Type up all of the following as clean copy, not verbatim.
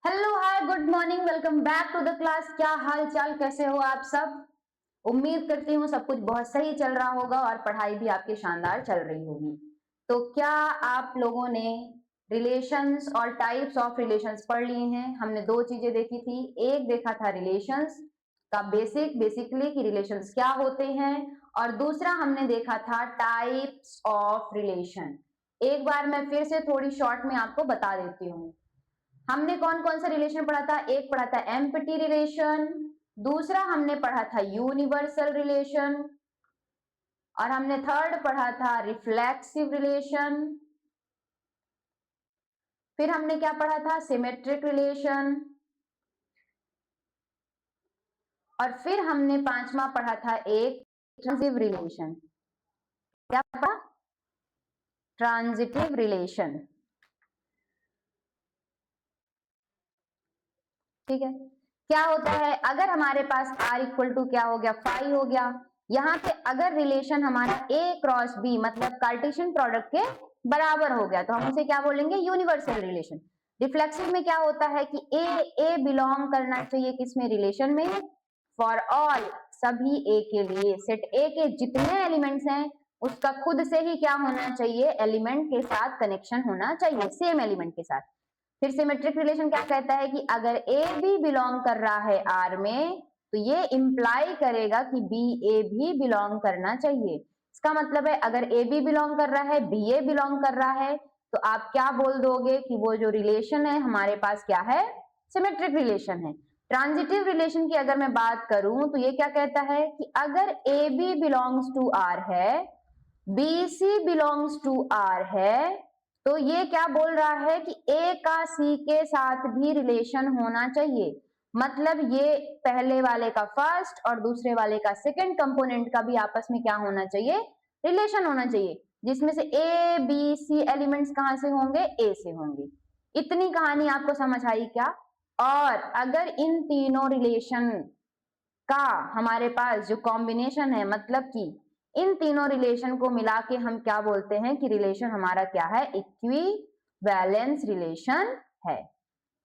Hello hi good morning, welcome back to the class. क्या हाल चाल, कैसे हो आप सब? उम्मीद करती हूँ सब कुछ बहुत सही चल रहा होगा और पढ़ाई भी आपकी शानदार चल रही होगी। तो क्या आप लोगों ने रिलेशंस और टाइप्स ऑफ रिलेशंस पढ़ लिए हैं? हमने दो चीजें देखी थी। एक देखा था रिलेशंस का बेसिकली कि रिलेशंस क्या होते हैं, और दूसरा हमने देखा था टाइप्स ऑफ रिलेशन। एक बार मैं फिर से थोड़ी शॉर्ट में आपको बता देती हूँ। हमने कौन कौन सा रिलेशन पढ़ा था? एक पढ़ा था एम्पटी रिलेशन, दूसरा हमने पढ़ा था यूनिवर्सल रिलेशन, और हमने थर्ड पढ़ा था रिफ्लेक्सिव रिलेशन। फिर हमने क्या पढ़ा था? Symmetric relation. और फिर हमने पांचवा पढ़ा था एक ट्रांजिटिव रिलेशन। क्या पढ़ा? Transitive relation. ठीक है। क्या होता है अगर हमारे पास r इक्वल टू क्या हो गया? फाई हो गया। यहाँ पे अगर रिलेशन हमारा a क्रॉस b मतलब कार्टेशियन प्रोडक्ट के बराबर हो गया तो हम उसे क्या बोलेंगे? Universal relation. रिफ्लेक्सिव में क्या होता है कि a बिलोंग करना चाहिए किसमें? रिलेशन में। फॉर ऑल, सभी a के लिए, सेट a के जितने एलिमेंट्स हैं उसका खुद से ही क्या होना चाहिए? एलिमेंट के साथ कनेक्शन होना चाहिए, सेम एलिमेंट के साथ। फिर सिमेट्रिक रिलेशन क्या कहता है कि अगर ए बी बिलोंग कर रहा है आर में तो ये इंप्लाई करेगा कि बी ए भी बिलोंग करना चाहिए। इसका मतलब है अगर ए बी बिलोंग कर रहा है, बी ए बिलोंग कर रहा है, तो आप क्या बोल दोगे कि वो जो रिलेशन है हमारे पास क्या है? सिमेट्रिक रिलेशन है। ट्रांजिटिव रिलेशन की अगर मैं बात करूं तो ये क्या कहता है कि अगर A B belongs to R है, B C belongs to R है, तो ये क्या बोल रहा है कि ए का सी के साथ भी रिलेशन होना चाहिए। मतलब ये पहले वाले का फर्स्ट और दूसरे वाले का सेकंड कंपोनेंट का भी आपस में क्या होना चाहिए? रिलेशन होना चाहिए, जिसमें से ए बी सी एलिमेंट्स कहां से होंगे? ए से होंगे। इतनी कहानी आपको समझ आई क्या? और अगर इन तीनों रिलेशन का हमारे पास जो कॉम्बिनेशन है, मतलब कि इन तीनों रिलेशन को मिला के हम क्या बोलते हैं कि रिलेशन हमारा क्या है? इक्विवेलेंस रिलेशन है।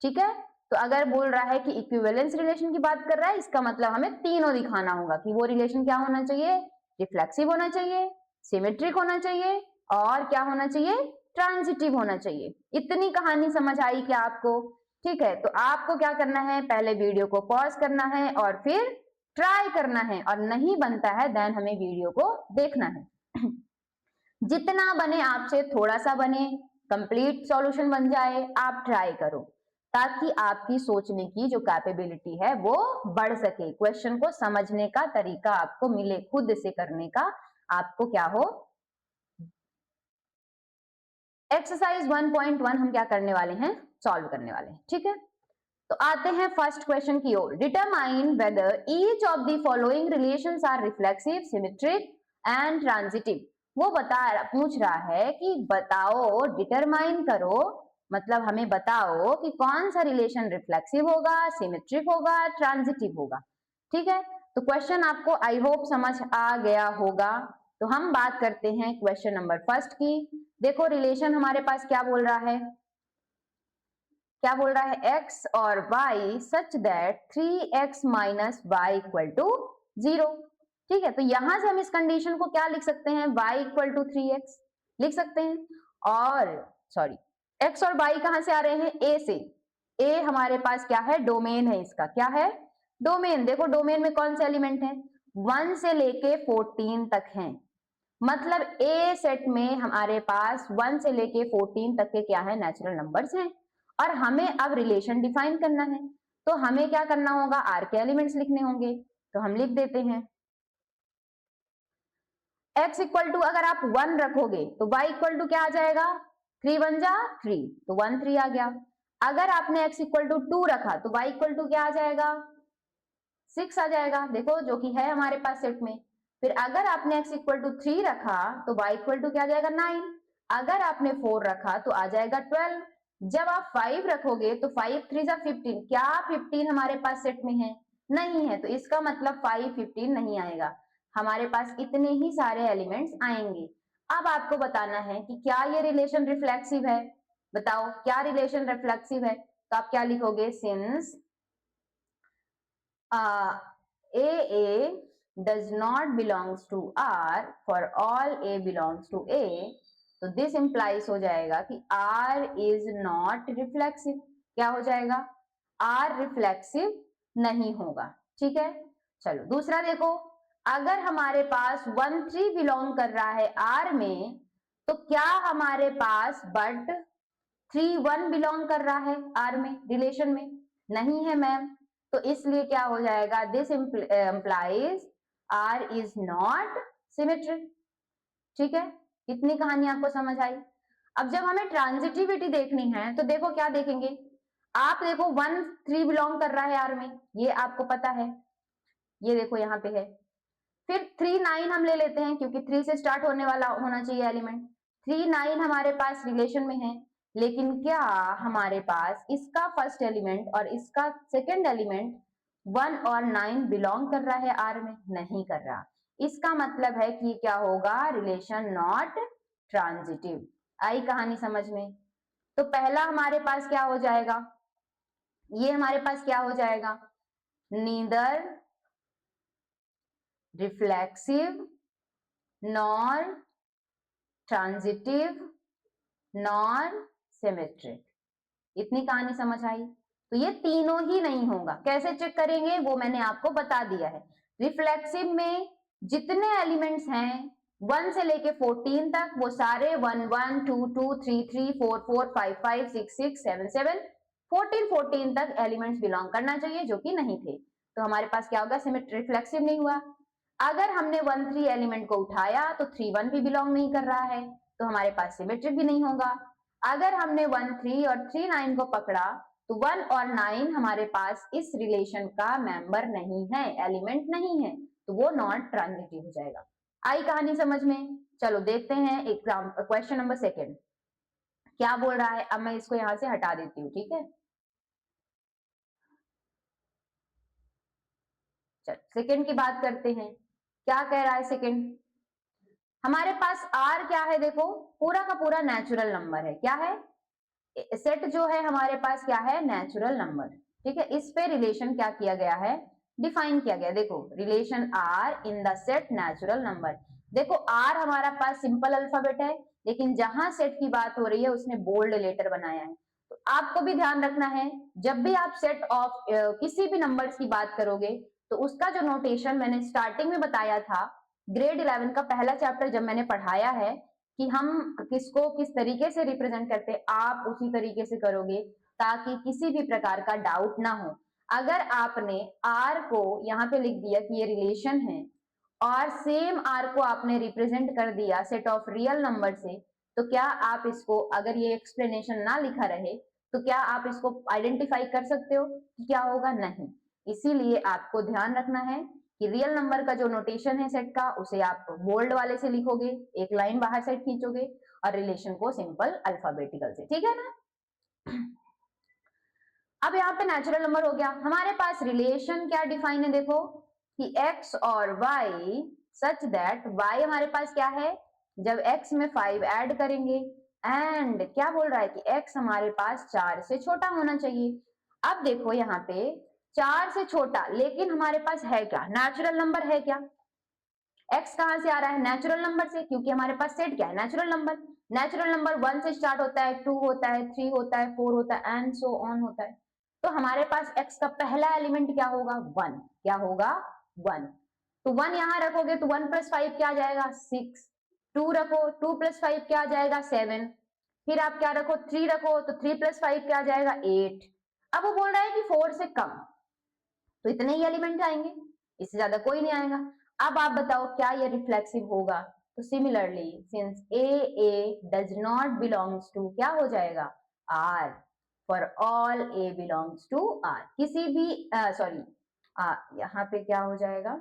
ठीक है। तो अगर बोल रहा है कि इक्विवेलेंस रिलेशन की बात कर रहा है, इसका मतलब हमें तीनों दिखाना होगा कि वो रिलेशन क्या होना चाहिए? रिफ्लेक्सिव होना चाहिए, सिमेट्रिक होना चाहिए, और क्या होना चाहिए? ट्रांजिटिव होना चाहिए। इतनी कहानी समझ आई क्या आपको? ठीक है। तो आपको क्या करना है? पहले वीडियो को पॉज करना है और फिर ट्राई करना है, और नहीं बनता है देन हमें वीडियो को देखना है। जितना बने आपसे थोड़ा सा बने, कंप्लीट सॉल्यूशन बन जाए, आप ट्राई करो ताकि आपकी सोचने की जो कैपेबिलिटी है वो बढ़ सके, क्वेश्चन को समझने का तरीका आपको मिले, खुद से करने का आपको क्या हो। एक्सरसाइज 1.1 हम क्या करने वाले हैं? सॉल्व करने वाले हैं। ठीक है। तो आते हैं फर्स्ट क्वेश्चन की ओर। Determine whether each of the following relations are reflexive, symmetric and transitive. वो पूछ रहा है कि बताओ, डिटरमाइन करो, मतलब हमें बताओ कि कौन सा रिलेशन रिफ्लेक्सिव होगा, सिमेट्रिक होगा, ट्रांजिटिव होगा। ठीक है। तो क्वेश्चन आपको आई होप समझ आ गया होगा। तो हम बात करते हैं क्वेश्चन नंबर फर्स्ट की। देखो रिलेशन हमारे पास क्या बोल रहा है? क्या बोल रहा है? x और y such that 3x minus y equal to 0। ठीक है। तो यहां से हम इस कंडीशन को क्या लिख सकते हैं? y इक्वल टू 3x लिख सकते हैं। और सॉरी, x और y कहां से आ रहे हैं? a से। a हमारे पास क्या है? डोमेन है इसका। क्या है? डोमेन। देखो डोमेन में कौन से एलिमेंट है? 1 से लेके 14 तक हैं। मतलब ए सेट में हमारे पास 1 से लेके 14 तक के क्या है? नेचुरल नंबर्स हैं। और हमें अब रिलेशन डिफाइन करना है, तो हमें क्या करना होगा? आर के एलिमेंट्स लिखने होंगे। तो हम लिख देते हैं x इक्वल टू, अगर आप 1 रखोगे तो y इक्वल टू क्या आ जाएगा? 3 1 जा 3, तो 1 3 आ गया। अगर आपने x इक्वल टू 2 रखा तो y इक्वल टू क्या आ जाएगा? 6 आ जाएगा। देखो जो कि है हमारे पास सेट में। फिर अगर आपने x इक्वल टू 3 रखा तो y इक्वल टू क्या आ जाएगा? 9। अगर आपने 4 रखा तो आ जाएगा 12। जब आप 5 रखोगे तो 5 3 जा 15। क्या 15 हमारे पास सेट में है? नहीं है। तो इसका मतलब 5 15 नहीं आएगा, हमारे पास इतने ही सारे एलिमेंट्स आएंगे। अब आपको बताना है कि क्या ये रिलेशन रिफ्लेक्सिव है। बताओ क्या रिलेशन रिफ्लेक्सिव है? तो आप क्या लिखोगे, since AA does not belongs to R for all A belongs to A, तो दिस implies हो जाएगा कि R is not reflexive। क्या हो जाएगा, R reflexive नहीं होगा। ठीक है, चलो दूसरा देखो, अगर हमारे पास 1 3 बिलोंग कर रहा है R में, तो क्या हमारे पास बट 3 1 बिलोंग कर रहा है R में, रिलेशन में? नहीं है मैम। तो इसलिए क्या हो जाएगा, this implies R is not symmetric. ठीक है, इतनी कहानी आपको समझ आई। अब जब हमें ट्रांजिटिविटी देखनी है तो देखो क्या देखेंगे, आप देखो 1 3 बिलोंग कर रहा है R में, ये आपको पता है, ये देखो यहाँ पे है। फिर 3 9 हम ले लेते हैं, क्योंकि 3 से स्टार्ट होने वाला होना चाहिए एलिमेंट। 3 9 हमारे पास रिलेशन में है, लेकिन क्या हमारे पास इसका फर्स्ट एलिमेंट और इसका सेकंड एलिमेंट 1 और 9 बिलोंग कर रहा है आर में? नहीं कर रहा। इसका मतलब है कि क्या होगा, रिलेशन नॉट ट्रांजिटिव। आई कहानी समझ में? तो पहला हमारे पास क्या हो जाएगा, ये हमारे पास क्या हो जाएगा, neither reflexive nor transitive nor symmetric. इतनी कहानी समझ आई? तो ये तीनों ही नहीं होगा। कैसे चेक करेंगे वो मैंने आपको बता दिया है। रिफ्लेक्सिव में जितने एलिमेंट्स हैं 1 से लेके 14 तक, वो सारे 1 1 2 2 3 3 4 4 5 5 6 6 7 7 14 तक एलिमेंट्स बिलोंग करना चाहिए, जो कि नहीं थे। तो हमारे पास क्या होगा, सिमेट्रिक रिफ्लेक्सिव नहीं हुआ। अगर हमने 1 3 एलिमेंट को उठाया तो 3 1 भी बिलोंग नहीं कर रहा है, तो हमारे पास सिमेट्रिक भी नहीं होगा। अगर हमने 1 3 और 3 9 को पकड़ा तो 1 और 9 हमारे पास इस रिलेशन का मेंबर नहीं है, एलिमेंट नहीं है, तो वो नॉट ट्रांजिटिव हो जाएगा। आई कहानी समझ में? चलो देखते हैं एग्जाम क्वेश्चन नंबर 2 क्या बोल रहा है। अब मैं इसको यहां से हटा देती हूँ, ठीक है। चलो सेकंड की बात करते हैं, क्या कह रहा है सेकंड। हमारे पास आर क्या है, देखो पूरा का पूरा नेचुरल नंबर है। क्या है, सेट जो है हमारे पास क्या है, नेचुरल नंबर। ठीक है, इस पे रिलेशन क्या किया गया है, डिफाइन किया गया। देखो relation R in the set natural number. देखो आर हमारा पास सिंपल अल्फाबेट है, लेकिन जहां सेट की बात हो रही है उसने बोल्ड लेटर बनाया है। तो आपको भी ध्यान रखना है, जब भी आप सेट ऑफ किसी भी नंबर्स की बात करोगे तो उसका जो नोटेशन मैंने स्टार्टिंग में बताया था, ग्रेड 11 का पहला चैप्टर जब मैंने पढ़ाया है कि हम किसको किस तरीके से रिप्रेजेंट करते हैं, आप उसी तरीके से करोगे ताकि किसी भी प्रकार का डाउट ना हो। अगर आपने आर को यहाँ पे लिख दिया कि ये रिलेशन है और सेम आर को आपने रिप्रेजेंट कर दिया सेट ऑफ रियल नंबर से, तो क्या आप इसको, अगर ये एक्सप्लेनेशन ना लिखा रहे तो क्या आप इसको आइडेंटिफाई कर सकते हो कि क्या होगा? नहीं। इसीलिए आपको ध्यान रखना है कि रियल नंबर का जो नोटेशन है सेट का, उसे आप बोल्ड वाले से लिखोगे, एक लाइन बाहर से खींचोगे और रिलेशन को सिंपल अल्फाबेटिकल से। ठीक है ना? अब यहाँ पे नेचुरल नंबर हो गया। हमारे पास रिलेशन क्या डिफाइन है, देखो कि x और y सच दैट y हमारे पास क्या है, जब x में 5 ऐड करेंगे एंड क्या बोल रहा है कि x हमारे पास 4 से छोटा होना चाहिए। अब देखो यहाँ पे 4 से छोटा, लेकिन हमारे पास है क्या, नेचुरल नंबर है क्या। x कहां से आ रहा है, नेचुरल नंबर से, क्योंकि हमारे पास सेट क्या है, नेचुरल नंबर। नेचुरल नंबर 1 से स्टार्ट होता है, 2 होता है, 3 होता है, 4 होता है एंड सो ऑन होता है। तो हमारे पास x का पहला एलिमेंट क्या होगा, 1। क्या होगा, 1। तो 1 यहां रखोगे तो 1 + 5 क्या आ जाएगा, 6। 2 रखो, 2 + 5 क्या आ जाएगा, 7। फिर आप क्या रखो, 3 रखो तो 3 + 5 क्या आ जाएगा, 8। अब वो बोल रहा है कि 4 से कम, तो इतने ही एलिमेंट आएंगे, इससे ज्यादा कोई नहीं आएगा। अब आप बताओ क्या ये रिफ्लेक्सिव होगा। तो similarly since A A does not belongs to, क्या हो जाएगा, R, for all A belongs to R, किसी भी सॉरी यहाँ पे क्या हो जाएगा,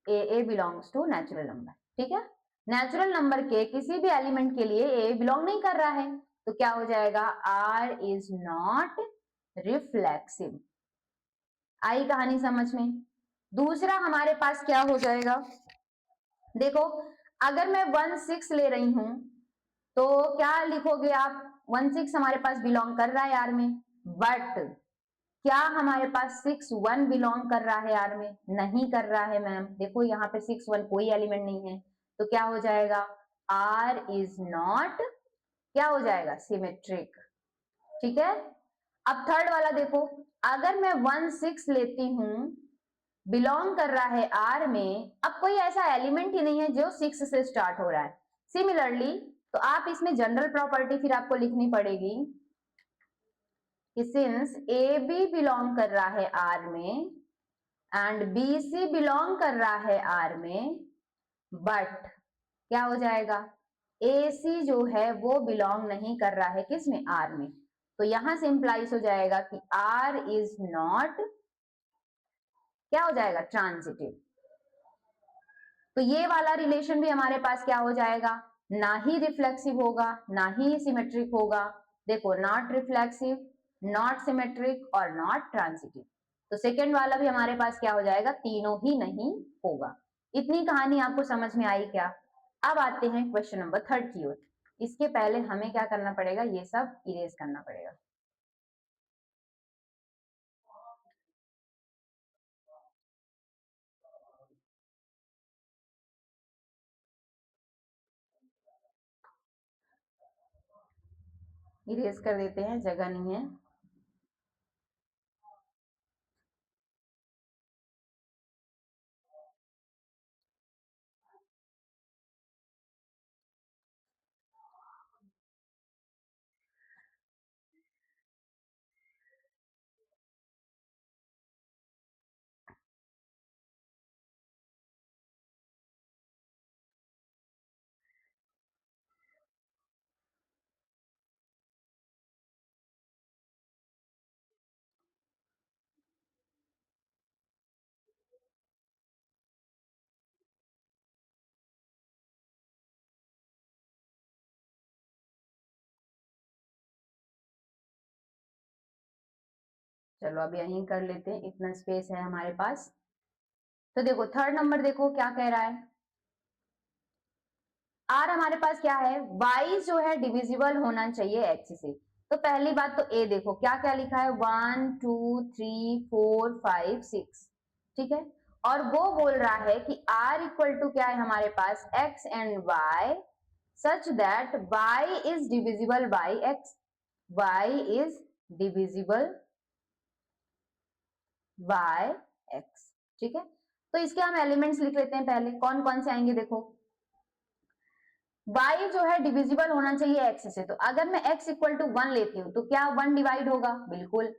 A belongs to natural number. ठीक है, नेचुरल नंबर के किसी भी एलिमेंट के लिए ए बिलोंग नहीं कर रहा है, तो क्या हो जाएगा, आर इज नॉट रिफ्लेक्सिव। आई कहानी समझ में? दूसरा हमारे पास क्या हो जाएगा, देखो अगर मैं 1 6 ले रही हूं तो क्या लिखोगे आप, 1 6 हमारे पास बिलोंग कर रहा है आर में, बट क्या हमारे पास 6 1 बिलोंग कर रहा है आर में? नहीं कर रहा है मैम। देखो यहाँ पे 6 1 कोई एलिमेंट नहीं है, तो क्या हो जाएगा, आर इज नॉट, क्या हो जाएगा, सिमेट्रिक। ठीक है। अब थर्ड वाला देखो, अगर मैं 1 6 लेती हूं, बिलोंग कर रहा है आर में, अब कोई ऐसा एलिमेंट ही नहीं है जो 6 से स्टार्ट हो रहा है। सिमिलरली तो आप इसमें जनरल प्रॉपर्टी फिर आपको लिखनी पड़ेगी कि सिंस ए बी बिलोंग कर रहा है आर में एंड बी सी बिलोंग कर रहा है आर में, बट क्या हो जाएगा, ए सी जो है वो बिलोंग नहीं कर रहा है किसमें, आर में। तो यहां से इंप्लाइज हो जाएगा कि आर इज नॉट, क्या हो जाएगा, ट्रांजिटिव। तो ये वाला रिलेशन भी हमारे पास क्या हो जाएगा, ना ही रिफ्लेक्सिव होगा ना ही सिमेट्रिक होगा। देखो, नॉट रिफ्लेक्सिव, नॉट सिमेट्रिक और नॉट ट्रांजिटिव। तो सेकेंड वाला भी हमारे पास क्या हो जाएगा, तीनों ही नहीं होगा। इतनी कहानी आपको समझ में आई क्या? अब आते हैं क्वेश्चन नंबर 3 की ओर। इसके पहले हमें क्या करना पड़ेगा, ये सब इरेज करना पड़ेगा। इरेज कर देते हैं, जगह नहीं है। चलो अब यहीं कर लेते हैं, इतना स्पेस है हमारे पास। तो देखो थर्ड नंबर, देखो क्या कह रहा है, आर हमारे पास क्या है, y जो है डिविजिबल होना चाहिए x से। तो पहली बात तो ए देखो क्या क्या लिखा है, 1 2 3 4 5 6, ठीक है। और वो बोल रहा है कि r इक्वल टू क्या है हमारे पास, x and y such that y is divisible by x, y is divisible by x, ठीक है। तो इसके हम एलिमेंट्स लिख लेते हैं, पहले कौन कौन से आएंगे देखो, y जो है डिविजिबल होना चाहिए x से। तो अगर मैं x इक्वल टू 1 लेती हूँ तो क्या 1 डिवाइड होगा, बिल्कुल।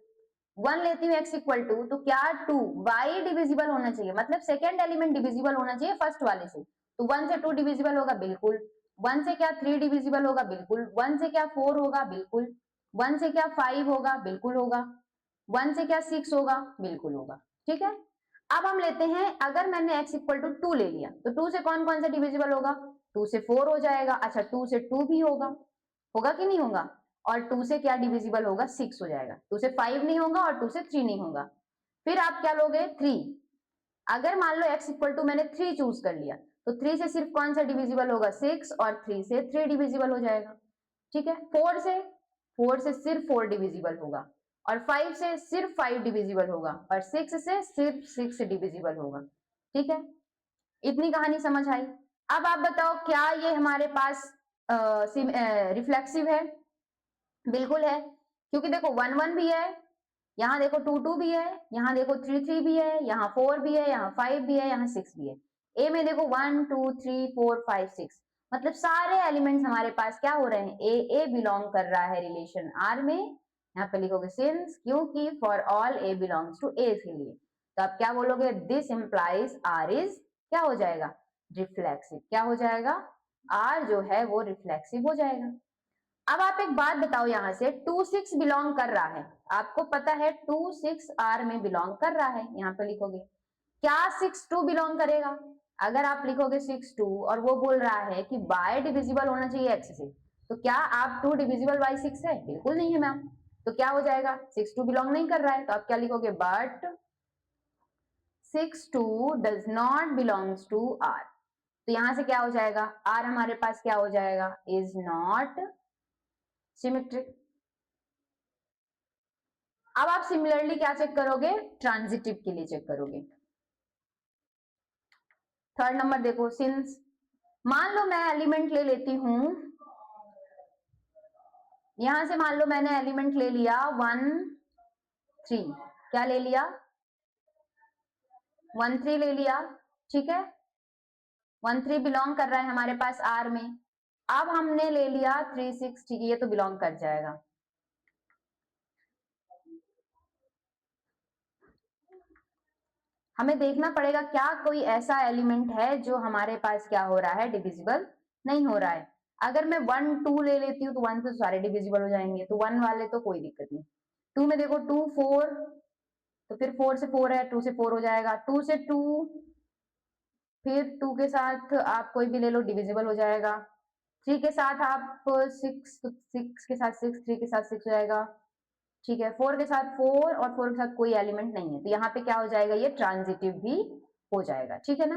1 लेती हूँ x इक्वल टू तो क्या 2, y डिविजिबल होना चाहिए, मतलब सेकेंड एलिमेंट डिविजिबल होना चाहिए फर्स्ट वाले से। तो 1 से 2 डिविजिबल होगा, बिल्कुल। 1 से क्या 3 डिविजिबल होगा, बिल्कुल। 1 से क्या 4 होगा, बिल्कुल। 1 से क्या 5 होगा, बिल्कुल होगा। 1 से क्या 6 होगा, बिल्कुल होगा, ठीक है। अब हम लेते हैं, अगर मैंने x इक्वल टू 2 ले लिया तो 2 से कौन कौन सा डिविजिबल होगा, 2 से 4 हो जाएगा, अच्छा 2 से 2 भी होगा, होगा कि नहीं होगा। और 2 से क्या डिविजिबल होगा, 6 हो जाएगा। 2 से 5 नहीं होगा और 2 से 3 नहीं होगा। फिर आप क्या लोगे, 3। अगर मान लो x इक्वल टू मैंने 3 चूज कर लिया तो 3 से सिर्फ कौन सा डिविजिबल होगा, 6, और 3 से 3 डिविजिबल हो जाएगा, ठीक है। 4 से सिर्फ 4 डिविजिबल होगा, और 5 से सिर्फ 5 डिविजिबल होगा, और 6 से सिर्फ 6 डिविजिबल होगा, ठीक है। इतनी कहानी समझ आई। अब आप बताओ क्या ये हमारे पास रिफ्लेक्सिव है, बिल्कुल है, क्योंकि देखो 1 1 भी है, यहाँ देखो 2 2 भी है, यहाँ देखो 3 3 भी है, यहाँ 4 भी है, यहाँ 5 भी है, यहाँ 6 भी है। ए में देखो 1 2 3 4 5 6, मतलब सारे एलिमेंट्स हमारे पास क्या हो रहे हैं, ए बिलोंग कर रहा है रिलेशन आर में। यहाँ पे लिखोगे सिंस, क्योंकि for all A belongs to A के लिए। तो आप क्या बोलोगे, दिस इंप्लाइज आर इज, क्या हो जाएगा, रिफ्लेक्सिव। क्या हो जाएगा, आर जो है वो रिफ्लेक्सिव हो जाएगा। अब आप एक बात बताओ, यहां से 2 6 बिलोंग कर रहा है, आपको पता है 2 6 आर में बिलोंग कर रहा है, यहाँ पे लिखोगे क्या 6 2 बिलोंग करेगा। अगर आप लिखोगे 6 2 और वो बोल रहा है कि y डिविजिबल होना चाहिए x से, तो क्या आप 2 डिविजिबल बाई 6 है, बिल्कुल नहीं है मैम। तो क्या हो जाएगा, 6 2 बिलोंग नहीं कर रहा है, तो आप क्या लिखोगे, but 6 2 does not belongs to R. तो यहां से क्या हो जाएगा, आर हमारे पास क्या हो जाएगा, इज नॉट सिमेट्रिक। अब आप सिमिलरली क्या चेक करोगे, ट्रांजिटिव के लिए चेक करोगे। थर्ड नंबर देखो, सिंस मान लो मैं एलिमेंट ले लेती हूं, यहां से मान लो मैंने एलिमेंट ले लिया 1 3, क्या ले लिया 1 3 ले लिया, ठीक है 1 3 बिलोंग कर रहा है हमारे पास आर में। अब हमने ले लिया 3 6, ठीक है ये तो बिलोंग कर जाएगा। हमें देखना पड़ेगा क्या कोई ऐसा एलिमेंट है जो हमारे पास क्या हो रहा है, डिविजिबल नहीं हो रहा है। अगर मैं 1 2 ले लेती हूँ तो 1 से सारे डिविजिबल हो जाएंगे, तो 1 वाले तो कोई दिक्कत नहीं। 2 में देखो 2 4, तो फिर 4 से 4 है, 2 से 4 हो जाएगा, 2 से 2, फिर 2 के साथ आप कोई भी ले लो डिविजिबल हो जाएगा, 3 के साथ आप 6, 6 के साथ 6, 3 के साथ 6 हो जाएगा, ठीक है 4 के साथ 4, और 4 के साथ कोई एलिमेंट नहीं है, तो यहाँ पे क्या हो जाएगा, ये ट्रांजिटिव भी हो जाएगा, ठीक है ना।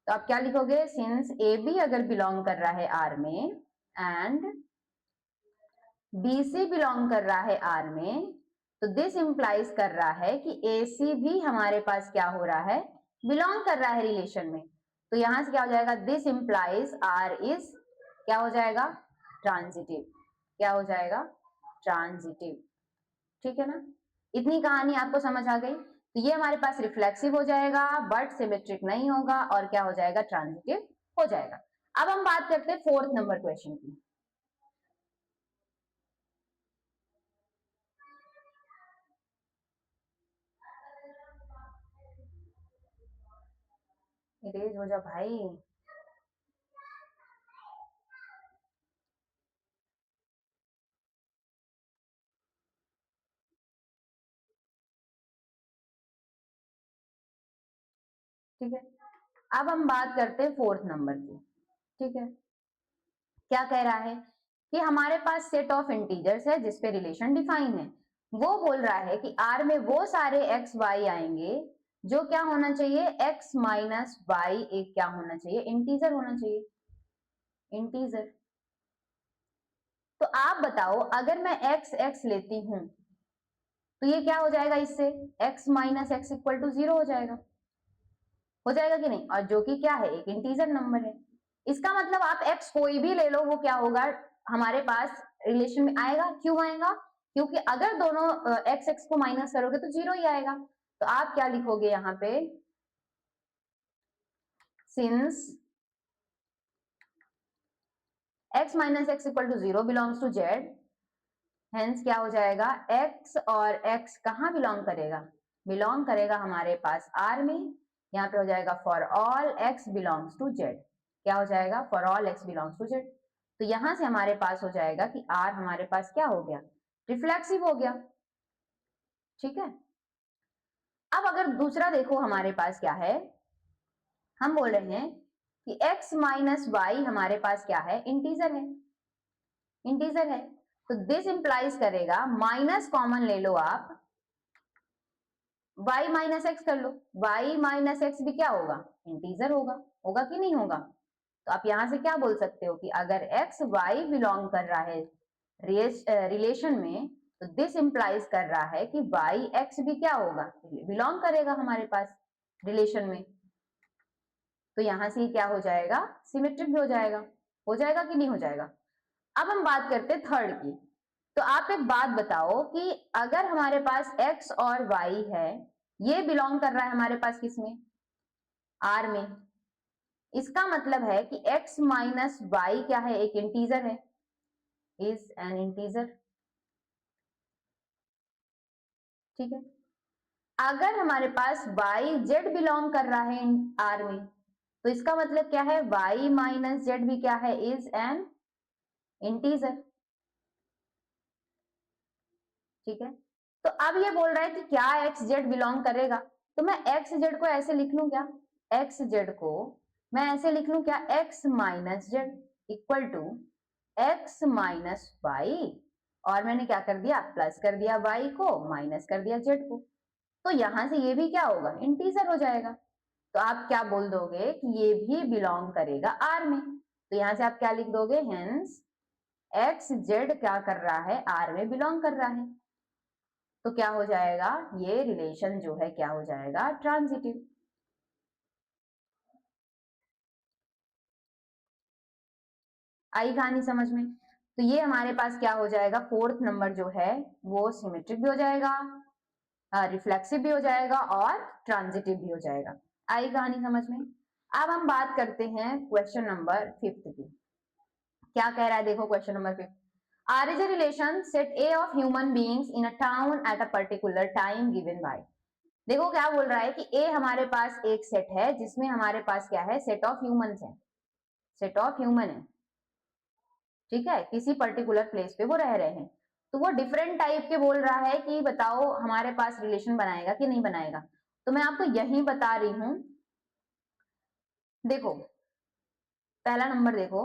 तो आप क्या लिखोगे, सिंस ए बी अगर बिलोंग कर रहा है आर में एंड बी सी बिलोंग कर रहा है आर में, तो दिस इंप्लाइज कर रहा है कि ए सी भी हमारे पास क्या हो रहा है, बिलोंग कर रहा है रिलेशन में। तो यहां से क्या हो जाएगा, दिस इंप्लाइज आर इज क्या हो जाएगा, ट्रांजिटिव, क्या हो जाएगा, ट्रांजिटिव, ठीक है ना। इतनी कहानी आपको समझ आ गई। तो ये हमारे पास रिफ्लेक्सिव हो जाएगा बट सिमेट्रिक नहीं होगा, और क्या हो जाएगा, ट्रांजिटिव हो जाएगा। अब हम बात करते हैं फोर्थ नंबर क्वेश्चन की। इरेज हो जा भाई। ठीक है, अब हम बात करते हैं फोर्थ नंबर की। ठीक है, क्या कह रहा है कि हमारे पास सेट ऑफ इंटीजर्स है जिसपे रिलेशन डिफाइन है। वो बोल रहा है कि आर में वो सारे एक्स वाई आएंगे जो क्या होना चाहिए, एक्स माइनस वाई एक क्या होना चाहिए, इंटीजर होना चाहिए, इंटीजर। तो आप बताओ अगर मैं एक्स एक्स लेती हूं तो ये क्या हो जाएगा, इससे x minus x equal to 0 हो जाएगा कि नहीं, और जो कि क्या है, एक इंटीजर नंबर है। इसका मतलब आप एक्स कोई भी ले लो वो क्या होगा, हमारे पास रिलेशन में आएगा। क्यों आएगा, क्योंकि अगर दोनों एक्स एक्स को माइनस करोगे तो 0 ही आएगा। तो आप क्या लिखोगे यहाँ पे, since x minus x equal to 0 belongs to z, hence क्या हो जाएगा, x और x कहाँ बिलोंग करेगा, बिलोंग करेगा हमारे पास r में। यहाँ पे हो जाएगा for all x belongs to z, क्या हो जाएगा, for all x belongs to z। तो यहां से हमारे पास हो जाएगा कि r हमारे पास क्या हो गया, रिफ्लेक्सिव हो गया। ठीक है, अब अगर दूसरा देखो हमारे पास क्या है, हम बोल रहे हैं कि x माइनस वाई हमारे पास क्या है, इंटीजर है, इंटीजर है। तो दिस इंप्लाइज करेगा, माइनस कॉमन ले लो आप, y माइनस एक्स कर लो, y माइनस एक्स भी क्या होगा, इंटीजर होगा, होगा कि नहीं होगा। तो आप यहां से क्या बोल सकते हो कि अगर x y बिलोंग कर रहा है रिलेशन में, तो दिस इंप्लाइज कर रहा है कि y x भी क्या होगा, बिलोंग करेगा हमारे पास रिलेशन में। तो यहां से क्या हो जाएगा, सिमेट्रिक भी हो जाएगा कि नहीं हो जाएगा। अब हम बात करते हैं थर्ड की। तो आप एक बात बताओ कि अगर हमारे पास x और y है, ये बिलोंग कर रहा है हमारे पास किसमें, r में, इसका मतलब है कि x माइनस वाई क्या है, एक इंटीजर है, इज एन इंटीजर। ठीक है, अगर हमारे पास y z बिलोंग कर रहा है r में, तो इसका मतलब क्या है, y माइनस z भी क्या है, इज एन इंटीजर। ठीक है, तो अब ये बोल रहा है कि क्या एक्स जेड बिलोंग करेगा, तो मैं एक्स जेड को ऐसे लिख लूं क्या, एक्स जेड को मैं ऐसे लिख लूं क्या, x minus z equal to x minus y, और मैंने क्या कर दिया, प्लस कर दिया वाई को, माइनस कर दिया जेड को। तो यहां से ये भी क्या होगा, इंटीजर हो जाएगा। तो आप क्या बोल दोगे कि ये भी बिलोंग करेगा आर में। तो यहां से आप क्या लिख दोगे, हेंस एक्स जेड क्या कर रहा है, आर में बिलोंग कर रहा है। तो क्या हो जाएगा, ये रिलेशन जो है क्या हो जाएगा, ट्रांजिटिव। आई कहानी समझ में। तो ये हमारे पास क्या हो जाएगा, फोर्थ नंबर जो है वो सिमेट्रिक भी हो जाएगा, रिफ्लेक्सिव भी हो जाएगा और ट्रांजिटिव भी हो जाएगा। आई कहानी समझ में। अब हम बात करते हैं क्वेश्चन नंबर 5 की। क्या कह रहा है, देखो question number 5। R is a relation set A of human beings in a town at a particular time given by. देखो क्या बोल रहा है कि ए हमारे पास एक सेट है जिसमें हमारे पास क्या है, सेट ऑफ ह्यूमंस है, सेट ऑफ ह्यूमन है, ठीक है, किसी पर्टिकुलर प्लेस पे वो रह रहे हैं। तो वो डिफरेंट टाइप के बोल रहा है कि बताओ हमारे पास रिलेशन बनाएगा कि नहीं बनाएगा। तो मैं आपको यही बता रही हूं, देखो पहला नंबर देखो,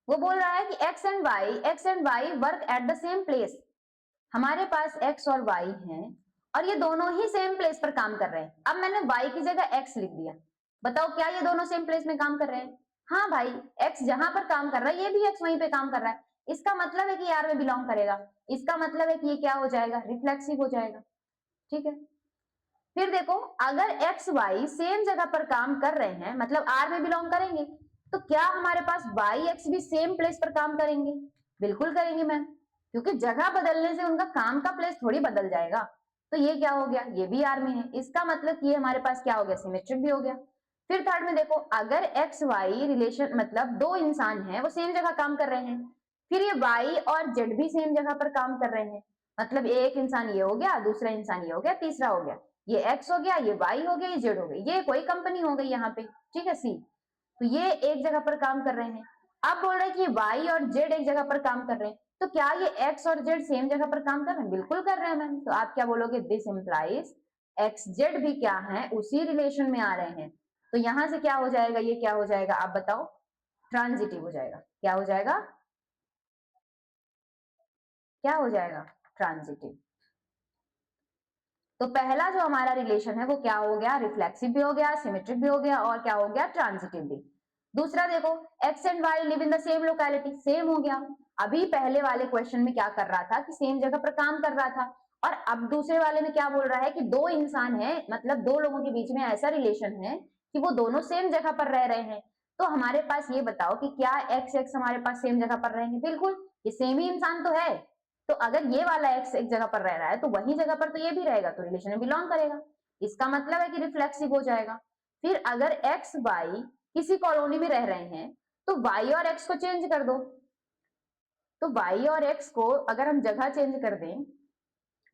वो बोल रहा है कि x and y work at the same place. हमारे पास एक्स और वाई हैं और ये दोनों ही सेम प्लेस पर काम कर रहे हैं। अब मैंने वाई की जगह एक्स लिख दिया, बताओ क्या ये दोनों सेम प्लेस में काम कर रहे हैं। हाँ भाई, एक्स जहां पर काम कर रहा है ये भी एक्स वहीं पे काम कर रहा है, इसका मतलब है कि यार में बिलोंग करेगा। इसका मतलब है कि ये क्या हो जाएगा, रिफ्लेक्सिव हो जाएगा, ठीक है। फिर देखो, अगर एक्स वाई सेम जगह पर काम कर रहे हैं मतलब आर में बिलोंग करेंगे, तो क्या हमारे पास वाई एक्स भी सेम प्लेस पर काम करेंगे, बिल्कुल करेंगे मैम, क्योंकि जगह बदलने से उनका काम का प्लेस थोड़ी बदल जाएगा। तो ये क्या हो गया, ये भी आर में है, इसका मतलब ये हमारे पास क्या हो गया, सिमेट्रिक भी हो गया। फिर थर्ड में देखो, अगर एक्स वाई रिलेशन मतलब दो इंसान हैं वो सेम जगह काम कर रहे हैं, फिर ये वाई और जेड भी सेम जगह पर काम कर रहे हैं, मतलब एक इंसान ये हो गया, दूसरा इंसान ये हो गया, तीसरा हो गया, ये एक्स हो गया, ये वाई हो गया, ये जेड हो गई, ये कोई कंपनी हो गई यहाँ पे, ठीक है सी। तो ये एक जगह पर काम कर रहे हैं। अब बोल रहे हैं कि वाई और जेड एक जगह पर काम कर रहे हैं, तो क्या ये एक्स और जेड सेम जगह पर काम कर रहे हैं, बिल्कुल कर रहे हैं मैम। तो आप क्या बोलोगे, दिस इंप्लाइज एक्स जेड भी क्या है, उसी रिलेशन में आ रहे हैं। तो यहां से क्या हो जाएगा, ये क्या हो जाएगा आप बताओ, ट्रांजिटिव हो जाएगा। क्या हो जाएगा, क्या हो जाएगा, ट्रांजिटिव। तो पहला जो हमारा रिलेशन है वो क्या हो गया, रिफ्लेक्सिव भी हो गया, सिमेट्रिक भी हो गया और क्या हो गया, ट्रांजिटिव भी। दूसरा देखो, x and y live in the same locality, same हो गया। अभी पहले वाले क्वेश्चन में क्या कर रहा था कि सेम जगह पर काम कर रहा था, और अब दूसरे वाले में क्या बोल रहा है कि दो इंसान है मतलब दो लोगों के बीच में ऐसा रिलेशन है कि वो दोनों सेम जगह पर रह रहे हैं। तो हमारे पास ये बताओ कि क्या एक्स एक्स हमारे पास सेम जगह पर रहेंगे, बिल्कुल, ये सेम ही इंसान तो है। तो अगर ये वाला एक्स एक जगह पर रह रहा है तो वही जगह पर तो ये भी रहेगा, तो रिलेशन में बिलोंग करेगा, इसका मतलब है कि रिफ्लेक्सिव हो जाएगा। फिर अगर एक्स वाई किसी कॉलोनी में रह रहे हैं तो वाई और एक्स को चेंज कर दो। तो वाई और एक्स को अगर हम जगह चेंज कर दें,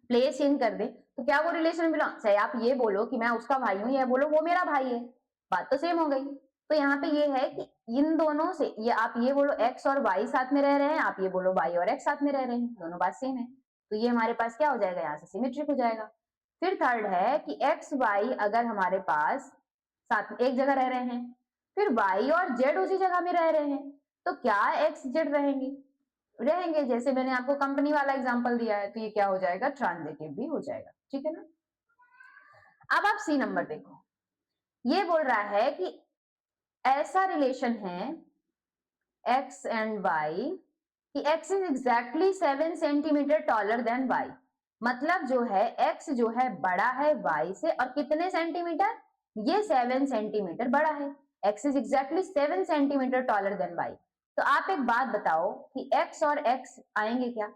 प्लेस चेंज कर दें, तो क्या वो रिलेशन बिलोंग, चाहे आप ये बोलो कि मैं उसका भाई हूं या बोलो वो मेरा भाई है, बात तो सेम हो गई। तो यहाँ पे ये है कि इन दोनों से ये आप ये बोलो एक्स और वाई साथ में रह रहे हैं, आप ये बोलो वाई और एक्स साथ में रह रहे हैं, दोनों बात सेम है। तो ये हमारे पास क्या हो जाएगा, यहाँ से सिमेट्रिक हो जाएगा। फिर थर्ड है कि एक्स वाई अगर हमारे पास साथ में एक जगह रह रहे हैं, फिर वाई और जेड उसी जगह में रह रहे हैं, तो क्या एक्स जेड रहेंगे, रहेंगे, जैसे मैंने आपको कंपनी वाला एग्जांपल दिया है। तो ये क्या हो जाएगा, ट्रांजिटिव भी हो जाएगा, ठीक है ना। अब आप सी नंबर देखो, ये बोल रहा है कि ऐसा रिलेशन है एक्स एंड वाई कि x is exactly 7 centimetre taller than y, मतलब जो है एक्स जो है बड़ा है वाई से, और कितने सेंटीमीटर, ये 7 सेंटीमीटर बड़ा है, x is exactly 7 centimetre taller than y. तो आप एक बात बताओ कि एक्स और एक्स आएंगे क्या,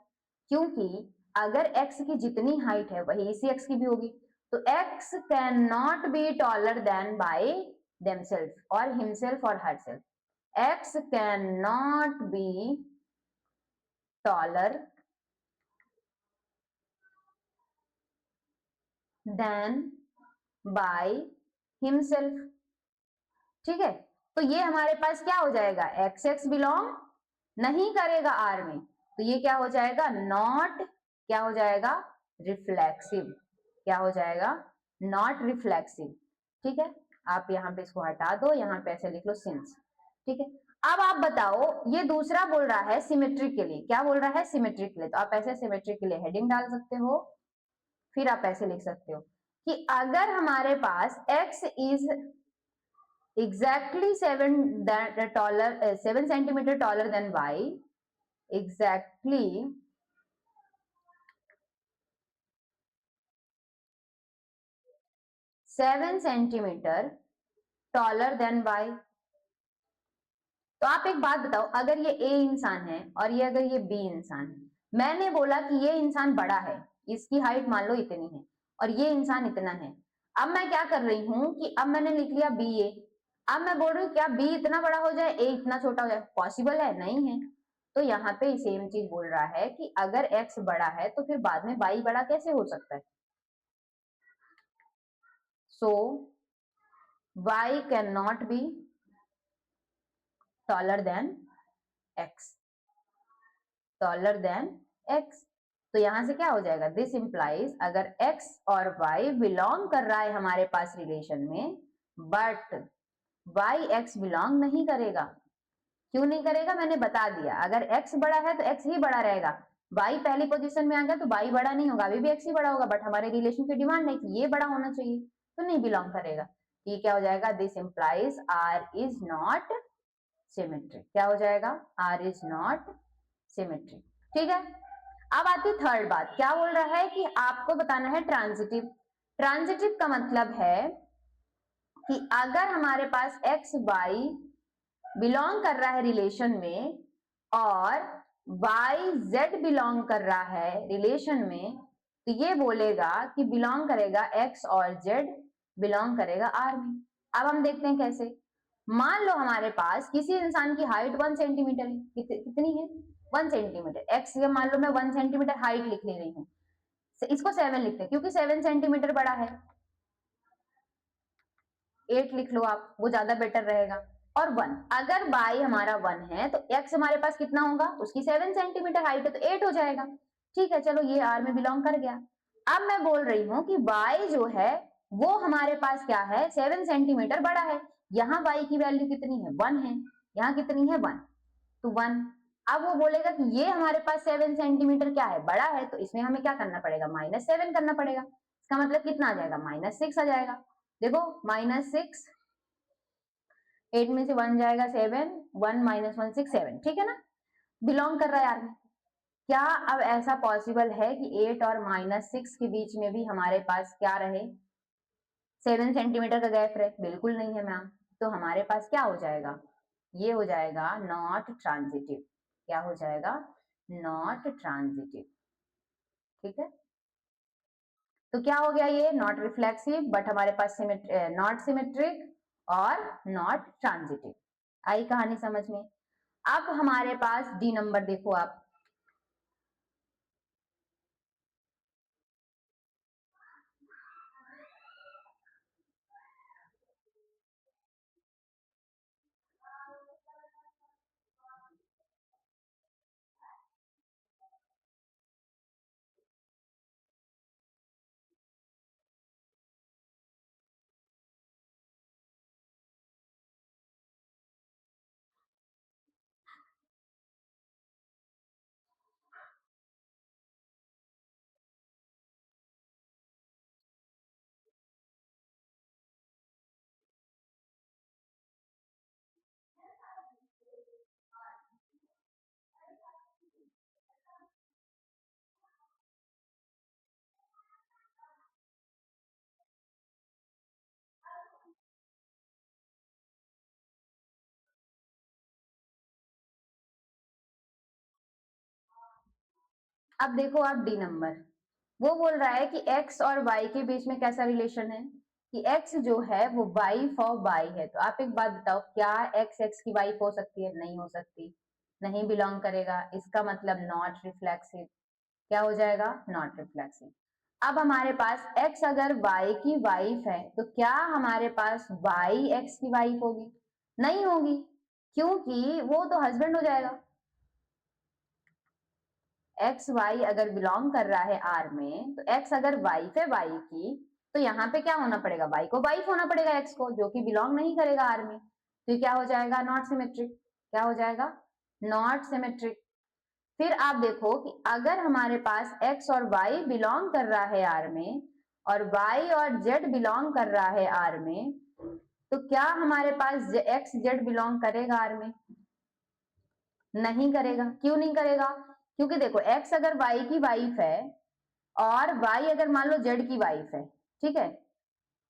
क्योंकि अगर एक्स की जितनी हाइट है वही इसी एक्स की भी होगी, तो x can not be taller than by themselves और हिमसेल्फ और herself, x cannot be taller than by himself, ठीक है। तो ये हमारे पास क्या हो जाएगा, एक्स एक्स बिलोंग नहीं करेगा आर में, तो ये क्या हो जाएगा, नॉट, क्या हो जाएगा, रिफ्लेक्सिव, क्या हो जाएगा, नॉट रिफ्लेक्सिव, ठीक है। आप यहाँ पे इसको हटा दो, यहाँ पे ऐसे लिख लो सिंस, ठीक है। अब आप बताओ, ये दूसरा बोल रहा है सिमेट्रिक के लिए, क्या बोल रहा है, सिमेट्रिक के लिए, तो आप ऐसे सिमेट्रिक के लिए हेडिंग डाल सकते हो, फिर आप ऐसे लिख सकते हो कि अगर हमारे पास x is exactly 7 centimeter taller than y, exactly 7 centimeter taller than y। तो आप एक बात बताओ, अगर ये ए इंसान है और ये अगर ये बी इंसान है, मैंने बोला कि ये इंसान बड़ा है, इसकी हाइट मान लो इतनी है और ये इंसान इतना है। अब मैं क्या कर रही हूं कि अब मैंने लिख लिया बी ए। अब मैं बोल रही हूँ क्या बी इतना बड़ा हो जाए, ए इतना छोटा हो जाए? पॉसिबल है? नहीं है। तो यहाँ पे सेम चीज बोल रहा है कि अगर एक्स बड़ा है तो फिर बाद में वाई बड़ा कैसे हो सकता है? So Y can not be taller than x, taller than x। तो यहां से क्या हो जाएगा? दिस इंप्लाइज अगर x और y बिलोंग कर रहा है हमारे पास रिलेशन में, बट y x बिलोंग नहीं करेगा। क्यों नहीं करेगा? मैंने बता दिया, अगर x बड़ा है तो x ही बड़ा रहेगा। y पहली पोजीशन में आ गया तो y बड़ा नहीं होगा, अभी भी x ही बड़ा होगा, बट हमारे रिलेशन की डिमांड है कि ये बड़ा होना चाहिए, तो नहीं बिलोंग करेगा। ये क्या हो जाएगा? This implies r is not symmetric. क्या हो जाएगा? r is not symmetric. ठीक है। अब आती थर्ड बात, क्या बोल रहा है कि आपको बताना है ट्रांजिटिव। ट्रांजिटिव का मतलब है कि अगर हमारे पास एक्स वाई बिलोंग कर रहा है रिलेशन में और वाई जेड बिलोंग कर रहा है रिलेशन में, तो ये बोलेगा कि बिलोंग करेगा एक्स और जेड बिलोंग करेगा आर में। अब हम देखते हैं कैसे। मान लो हमारे पास किसी इंसान की हाइट 1 सेंटीमीटर है। कितनी है? 1 सेंटीमीटर। एक्स मान लो मैं 1 सेंटीमीटर हाइट लिख ले रही हूँ, इसको 7 लिखते हैं क्योंकि 7 सेंटीमीटर बड़ा है। 8 लिख लो आप, वो ज्यादा बेटर रहेगा। और 1, अगर y हमारा 1 है तो x हमारे पास कितना होगा? उसकी 7 सेंटीमीटर हाइट है तो 8 हो जाएगा। ठीक है, चलो ये r में बिलोंग कर गया। अब मैं बोल रही हूँ कि y जो है वो हमारे पास क्या है? 7 सेंटीमीटर बड़ा है। यहाँ y की वैल्यू कितनी है? 1 है। यहाँ कितनी है? 1। तो 1। अब वो बोलेगा कि ये हमारे पास 7 सेंटीमीटर क्या है? बड़ा है, तो इसमें हमें क्या करना पड़ेगा? -7 करना पड़ेगा। इसका मतलब कितना आ जाएगा? -6 आ जाएगा। देखो -6, 8 में से 1 जाएगा 7, 1 - 1 6, 7। ठीक है ना? बिलोंग कर रहा है यार में। क्या अब ऐसा पॉसिबल है कि 8 और -6 के बीच में भी हमारे पास क्या रहे? 7 सेंटीमीटर का गैप रहे? बिल्कुल नहीं है मैम। तो हमारे पास क्या हो जाएगा? ये हो जाएगा नॉट ट्रांजिटिव। क्या हो जाएगा? Not transitive. ठीक है। तो क्या हो गया? ये नॉट रिफ्लेक्सिव, बट हमारे पास नॉट सिमेट्रिक और नॉट ट्रांजिटिव। आई कहानी समझ में? अब हमारे पास डी नंबर देखो आप। अब देखो आप डी नंबर, वो बोल रहा है कि x और y के बीच में कैसा रिलेशन है कि x जो है वो वाइफ ऑफ y है। तो आप एक बात बताओ, क्या x की वाइफ हो सकती है? नहीं हो सकती, नहीं बिलोंग करेगा। इसका मतलब नॉट रिफ्लेक्सिव। क्या हो जाएगा? Not reflexive. अब हमारे पास x अगर y की वाइफ है तो क्या हमारे पास y x की वाइफ होगी? नहीं होगी, क्योंकि वो तो हस्बैंड हो जाएगा। एक्स वाई अगर बिलोंग कर रहा है आर में, तो एक्स अगर वाइफ है वाई की, तो यहाँ पे क्या होना पड़ेगा? वाई को वाइफ होना पड़ेगा एक्स को, जो कि बिलोंग नहीं करेगा आर में। तो ये क्या हो जाएगा? Not symmetric. क्या हो जाएगा? Not symmetric. फिर आप देखो कि अगर हमारे पास एक्स और वाई बिलोंग कर रहा है आर में और वाई और जेड बिलोंग कर रहा है आर में, तो क्या हमारे पास एक्स जेड बिलोंग करेगा आर में? नहीं करेगा। क्यों नहीं करेगा? क्योंकि देखो एक्स अगर वाई की वाइफ है और वाई अगर मान लो जेड की वाइफ है, ठीक है,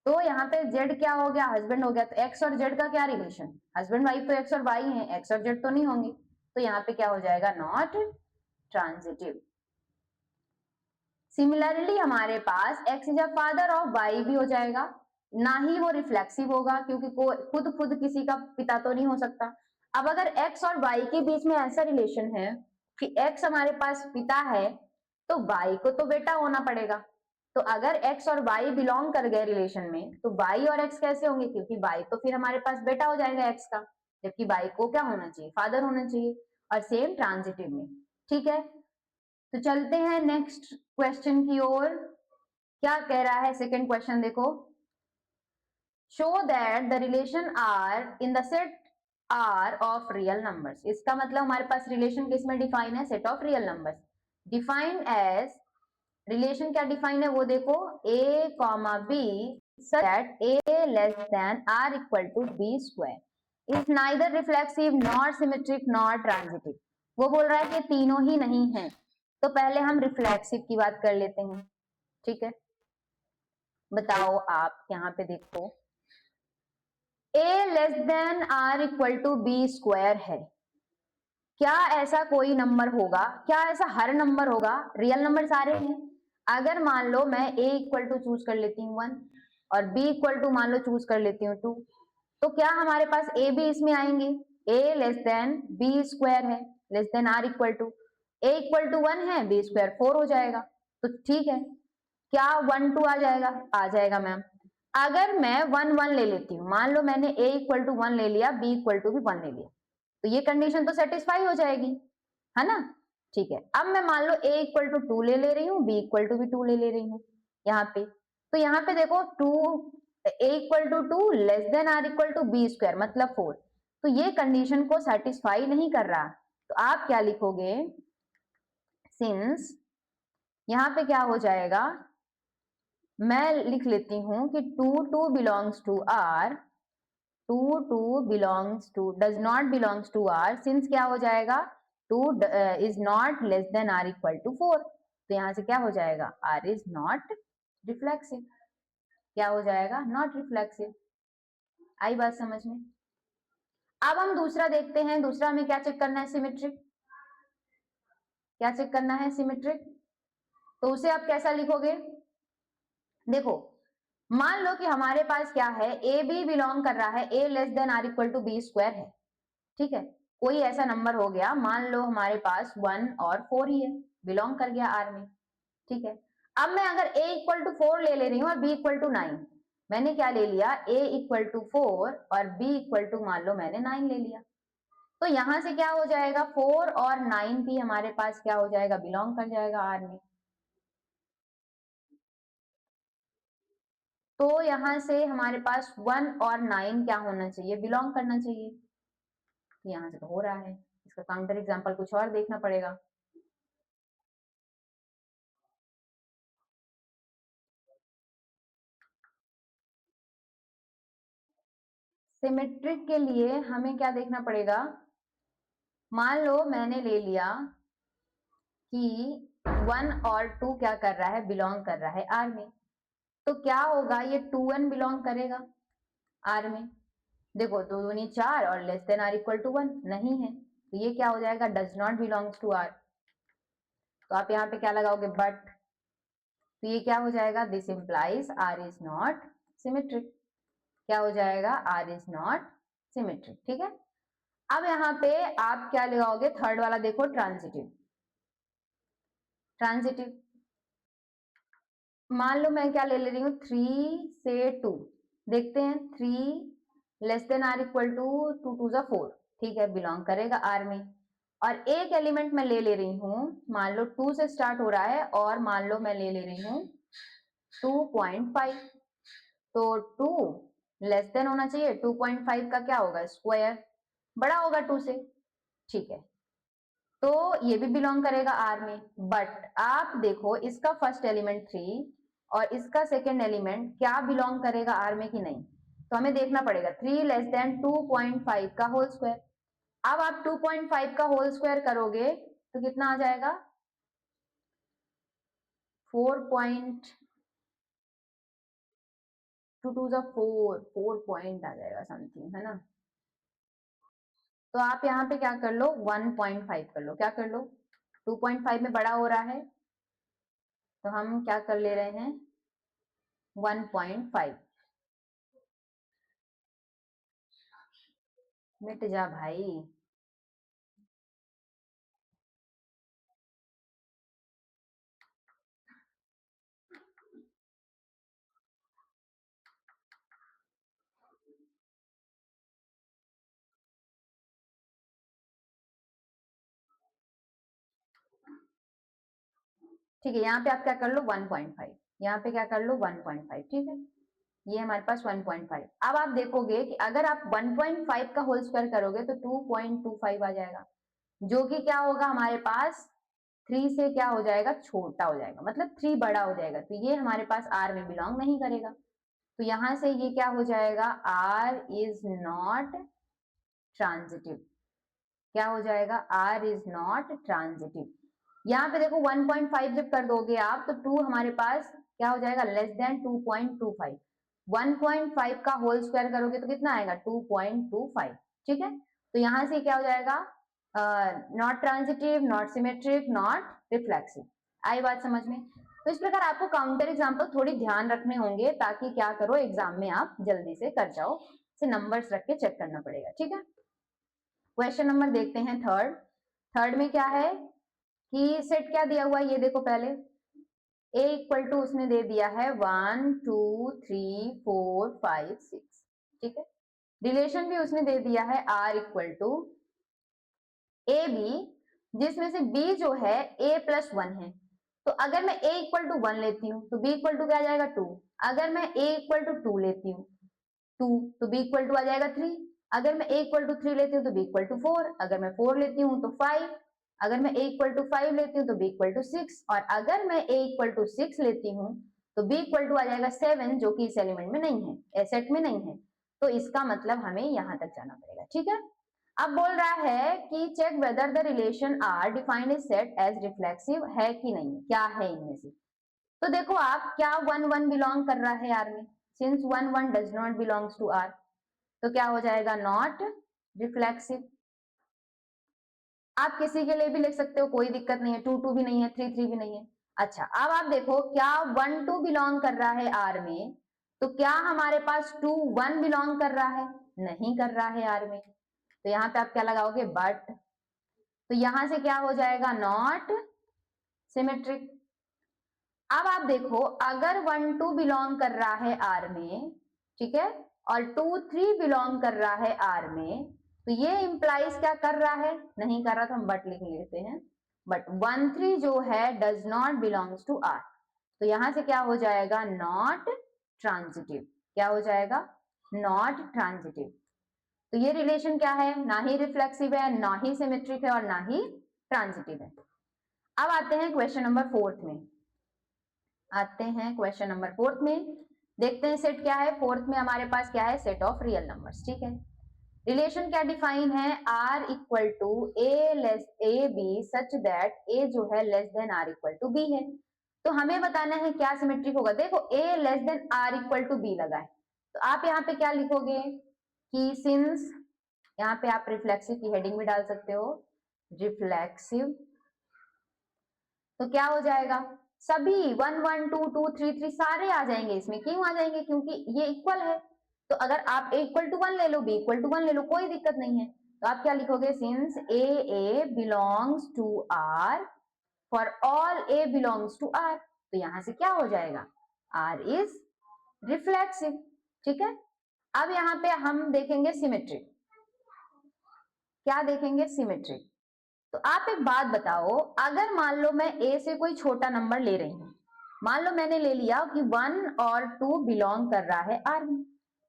तो यहाँ पे जेड क्या हो गया? हस्बैंड हो गया। तो एक्स और जेड का क्या रिलेशन? हस्बैंड वाइफ तो एक्स और वाई है, एक्स और जेड तो नहीं होंगे। तो यहाँ पे क्या हो जाएगा? Not transitive. सिमिलरली हमारे पास X is a father of Y भी हो जाएगा, ना ही वो रिफ्लेक्सिव होगा क्योंकि खुद खुद किसी का पिता तो नहीं हो सकता। अब अगर एक्स और वाई के बीच में ऐसा रिलेशन है कि एक्स हमारे पास पिता है तो वाई को तो बेटा होना पड़ेगा। तो अगर एक्स और वाई बिलोंग कर गए रिलेशन में तो वाई और एक्स कैसे होंगे? क्योंकि वाई तो फिर हमारे पास बेटा हो जाएगा एक्स का, जबकि वाई को क्या होना चाहिए? फादर होना चाहिए। और सेम ट्रांजिटिव में। ठीक है, तो चलते हैं नेक्स्ट क्वेश्चन की ओर। क्या कह रहा है सेकंड क्वेश्चन? देखो, show that the relation R in the set R of real numbers. इसका मतलब हमारे पास रिलेशन किसमें डिफाइन है? Set of real numbers. Define as, relation क्या डिफाइन है वो देखो, a comma b such that a less than r equal to b square is neither reflexive nor symmetric nor transitive। वो बोल रहा है कि तीनों ही नहीं है। तो पहले हम रिफ्लेक्सिव की बात कर लेते हैं। ठीक है, बताओ आप यहाँ पे देखो, a less than r equal to b square है। क्या ऐसा कोई नंबर होगा? क्या ऐसा हर नंबर होगा? रियल नंबर सारे हैं। अगर मान लो मैं a इक्वल टू चूज कर लेती हूँ 1 और b इक्वल टू मान लो चूज कर लेती हूँ 2, तो क्या हमारे पास a b इसमें आएंगे? a less than b square है, less than r equal to, a equal to 1 है, b स्क्वायर 4 हो जाएगा। तो ठीक है, क्या 1 2 आ जाएगा? आ जाएगा मैम। अगर मैं 1 1 ले लेती हूँ, मान लो मैंने a इक्वल टू 1 ले लिया, b इक्वल टू भी 1 ले लिया, तो ये कंडीशन तो सेटिस्फाई हो जाएगी, है ना? ठीक है, अब मैं मान लो a इक्वल टू 2 ले रही हूँ, b इक्वल टू भी 2 ले रही हूँ यहाँ पे। तो यहाँ पे देखो 2 a equal to 2 less than r equal to b square मतलब 4, तो ये कंडीशन को सेटिस्फाई नहीं कर रहा। तो आप क्या लिखोगे? सिंस, यहाँ पे क्या हो जाएगा, मैं लिख लेती हूँ कि 2 2 belongs to r, 2 2 belongs to does not belongs to r, since क्या हो जाएगा? 2 is not less than r equal to 4। तो यहां से क्या हो जाएगा? r is not reflexive। क्या हो जाएगा? not reflexive। आई बात समझ में? अब हम दूसरा देखते हैं। दूसरा हमें क्या चेक करना है? सिमेट्रिक। क्या चेक करना है? सिमेट्रिक। तो उसे आप कैसा लिखोगे? देखो, मान लो कि हमारे पास क्या है, ए बी बिलोंग कर रहा है, a less than or equal to b square है। ठीक है, कोई ऐसा नंबर हो गया, मान लो हमारे पास 1 और 4 ही है, बिलोंग कर गया आर में। ठीक है, अब मैं अगर a इक्वल टू 4 ले रही हूँ और b इक्वल टू 9, मैंने क्या ले लिया? a इक्वल टू 4 और b इक्वल टू मान लो मैंने 9 ले लिया। तो यहां से क्या हो जाएगा? 4 और 9 भी हमारे पास क्या हो जाएगा? बिलोंग कर जाएगा आर में। तो यहां से हमारे पास 1 और 9 क्या होना चाहिए? बिलोंग करना चाहिए। तो यहां से तो हो रहा है, इसका काउंटर एग्जांपल कुछ और देखना पड़ेगा। सिमेट्रिक के लिए हमें क्या देखना पड़ेगा? मान लो मैंने ले लिया कि 1 और 2 क्या कर रहा है? बिलोंग कर रहा है आर में। तो क्या होगा? ये 2n बिलोंग करेगा आर में। देखो 2 दूनी 4 और less than or equal to 1 नहीं है, तो ये क्या हो जाएगा? Does not belongs to R. तो आप यहाँ पे क्या लगाओगे? बट। तो ये क्या हो जाएगा? This implies R is not symmetric. क्या हो जाएगा? R is not symmetric. ठीक है, अब यहाँ पे आप क्या लगाओगे? थर्ड वाला देखो, ट्रांजिटिव। ट्रांजिटिव, मान लो मैं क्या ले रही हूँ? 3 से 2, देखते हैं। 3 less than or equal to 2 2 जा 4, ठीक है, बिलोंग करेगा आर में। और एक एलिमेंट मैं ले रही हूँ, मान लो 2 से स्टार्ट हो रहा है और मान लो मैं ले रही हूँ 2.5, तो 2 लेस देन होना चाहिए, 2.5 का क्या होगा? स्क्वायर, बड़ा होगा 2 से। ठीक है, तो ये भी बिलोंग करेगा आर में। बट आप देखो, इसका फर्स्ट एलिमेंट 3 और इसका सेकेंड एलिमेंट क्या बिलोंग करेगा आर में कि नहीं? तो हमें देखना पड़ेगा 3 लेस देन 2.5 का होल स्क्वायर। अब आप 2.5 का होल स्क्वायर करोगे तो कितना आ जाएगा 4 पॉइंट आ जाएगा समथिंग, है ना। तो आप यहाँ पे क्या कर लो 1.5 कर लो, क्या कर लो 2.5 में बड़ा हो रहा है तो हम क्या कर ले रहे हैं 1.5। मिट जा भाई। ठीक है, यहाँ पे आप क्या कर लो 1.5, यहाँ पे क्या कर लो 1.5, ठीक है, ये हमारे पास 1.5। अब आप देखोगे कि अगर आप 1.5 का होल स्क्वायर करोगे तो 2.25 आ जाएगा, जो कि क्या होगा हमारे पास 3 से क्या हो जाएगा छोटा हो जाएगा, मतलब 3 बड़ा हो जाएगा, तो ये हमारे पास R में बिलोंग नहीं करेगा। तो यहां से ये क्या हो जाएगा R इज नॉट ट्रांजिटिव। क्या हो जाएगा R इज नॉट ट्रांजिटिव। यहाँ पे देखो 1.5 जब कर दोगे आप तो 2 हमारे पास क्या हो जाएगा लेस देन 2.25। 1.5 का होल स्क्वायर करोगे तो कितना आएगा 2.25, ठीक है। तो यहां से क्या हो जाएगा not transitive, not symmetric, not reflexive. आई बात समझ में। तो इस प्रकार आपको काउंटर एग्जाम्पल थोड़ी ध्यान रखने होंगे ताकि क्या करो एग्जाम में आप जल्दी से कर जाओ, से नंबर्स रख के चेक करना पड़ेगा, ठीक है। क्वेश्चन नंबर देखते हैं थर्ड। थर्ड में क्या है कि सेट क्या दिया हुआ है ये देखो पहले a इक्वल टू उसने दे दिया है 1 2 3 4 5 6, ठीक है। रिलेशन भी उसने दे दिया है r equal to a b, जिसमें से b जो है a प्लस 1 है। तो अगर मैं a इक्वल टू 1 लेती हूँ तो b इक्वल टू क्या आ जाएगा 2। अगर मैं a इक्वल टू 2 लेती हूँ 2 तो b इक्वल टू आ जाएगा 3। अगर मैं a इक्वल टू 3 लेती हूँ तो b इक्वल टू 4। अगर मैं 4 लेती हूँ तो 5। अगर मैं a इक्वल टू 5 लेती हूँ तो b इक्वल टू 6। और अगर मैं a इक्वल टू 6 लेती हूँ तो b इक्वल टू आ जाएगा 7, जो कि इस एलिमेंट में नहीं है, सेट में नहीं है। तो इसका मतलब हमें यहां तक जाना पड़ेगा, ठीक है। अब बोल रहा है कि check whether the relation R defined is set as reflexive है कि नहीं, क्या है इनमें से। तो देखो आप क्या 1 1 बिलोंग कर रहा है आर में, since 1 1 does not belongs to R तो क्या हो जाएगा नॉट रिफ्लेक्सिव। आप किसी के लिए भी लिख सकते हो, कोई दिक्कत नहीं है, 2 2 भी नहीं है, 3 3 भी नहीं है। अच्छा अब आप देखो क्या 1 2 बिलोंग कर रहा है आर में, तो क्या हमारे पास 2 1 बिलोंग कर रहा है, नहीं कर रहा है आर में। तो यहाँ पे आप क्या लगाओगे बट, तो यहां से क्या हो जाएगा नॉट सिमेट्रिक। अब आप देखो अगर 1 2 बिलोंग कर रहा है आर में, ठीक है, और 2 3 बिलोंग कर रहा है आर में, तो ये इंप्लाइज क्या कर रहा है, नहीं कर रहा, तो हम बट लिख लेते हैं। बट 1 3 जो है does not belongs to R, तो यहां से क्या हो जाएगा नॉट ट्रांजिटिव। क्या हो जाएगा नॉट ट्रांजिटिव। तो ये रिलेशन क्या है, ना ही रिफ्लेक्सिव है, ना ही सिमेट्रिक है, और ना ही ट्रांजिटिव है। अब आते हैं क्वेश्चन नंबर फोर्थ में। आते हैं क्वेश्चन नंबर फोर्थ में, देखते हैं सेट क्या है। फोर्थ में हमारे पास क्या है सेट ऑफ रियल नंबर्स, ठीक है। रिलेशन क्या डिफाइन है r equal to a less a B such that a जो है less than r equal to b है। तो हमें बताना है क्या सिमेट्रिक होगा। देखो a less than r equal to b लगा है, तो आप यहाँ पे क्या लिखोगे कि सिंस, यहाँ पे आप रिफ्लेक्सिव की हेडिंग भी डाल सकते हो, रिफ्लेक्सिव। तो क्या हो जाएगा सभी 1 1 2 2 3 3 सारे आ जाएंगे इसमें। क्यों आ जाएंगे, क्योंकि ये इक्वल है। तो अगर आप a इक्वल टू 1 ले लो, b इक्वल टू 1 ले लो, कोई दिक्कत नहीं है। तो आप क्या लिखोगे since a belongs to r for all a belongs to r, तो यहां से क्या हो जाएगा r इज रिफ्लेक्सिव, ठीक है। अब यहाँ पे हम देखेंगे सिमेट्रिक। क्या देखेंगे सिमेट्रिक। तो आप एक बात बताओ, अगर मान लो मैं a से कोई छोटा नंबर ले रही हूं, मान लो मैंने ले लिया कि 1 और 2 बिलोंग कर रहा है r में,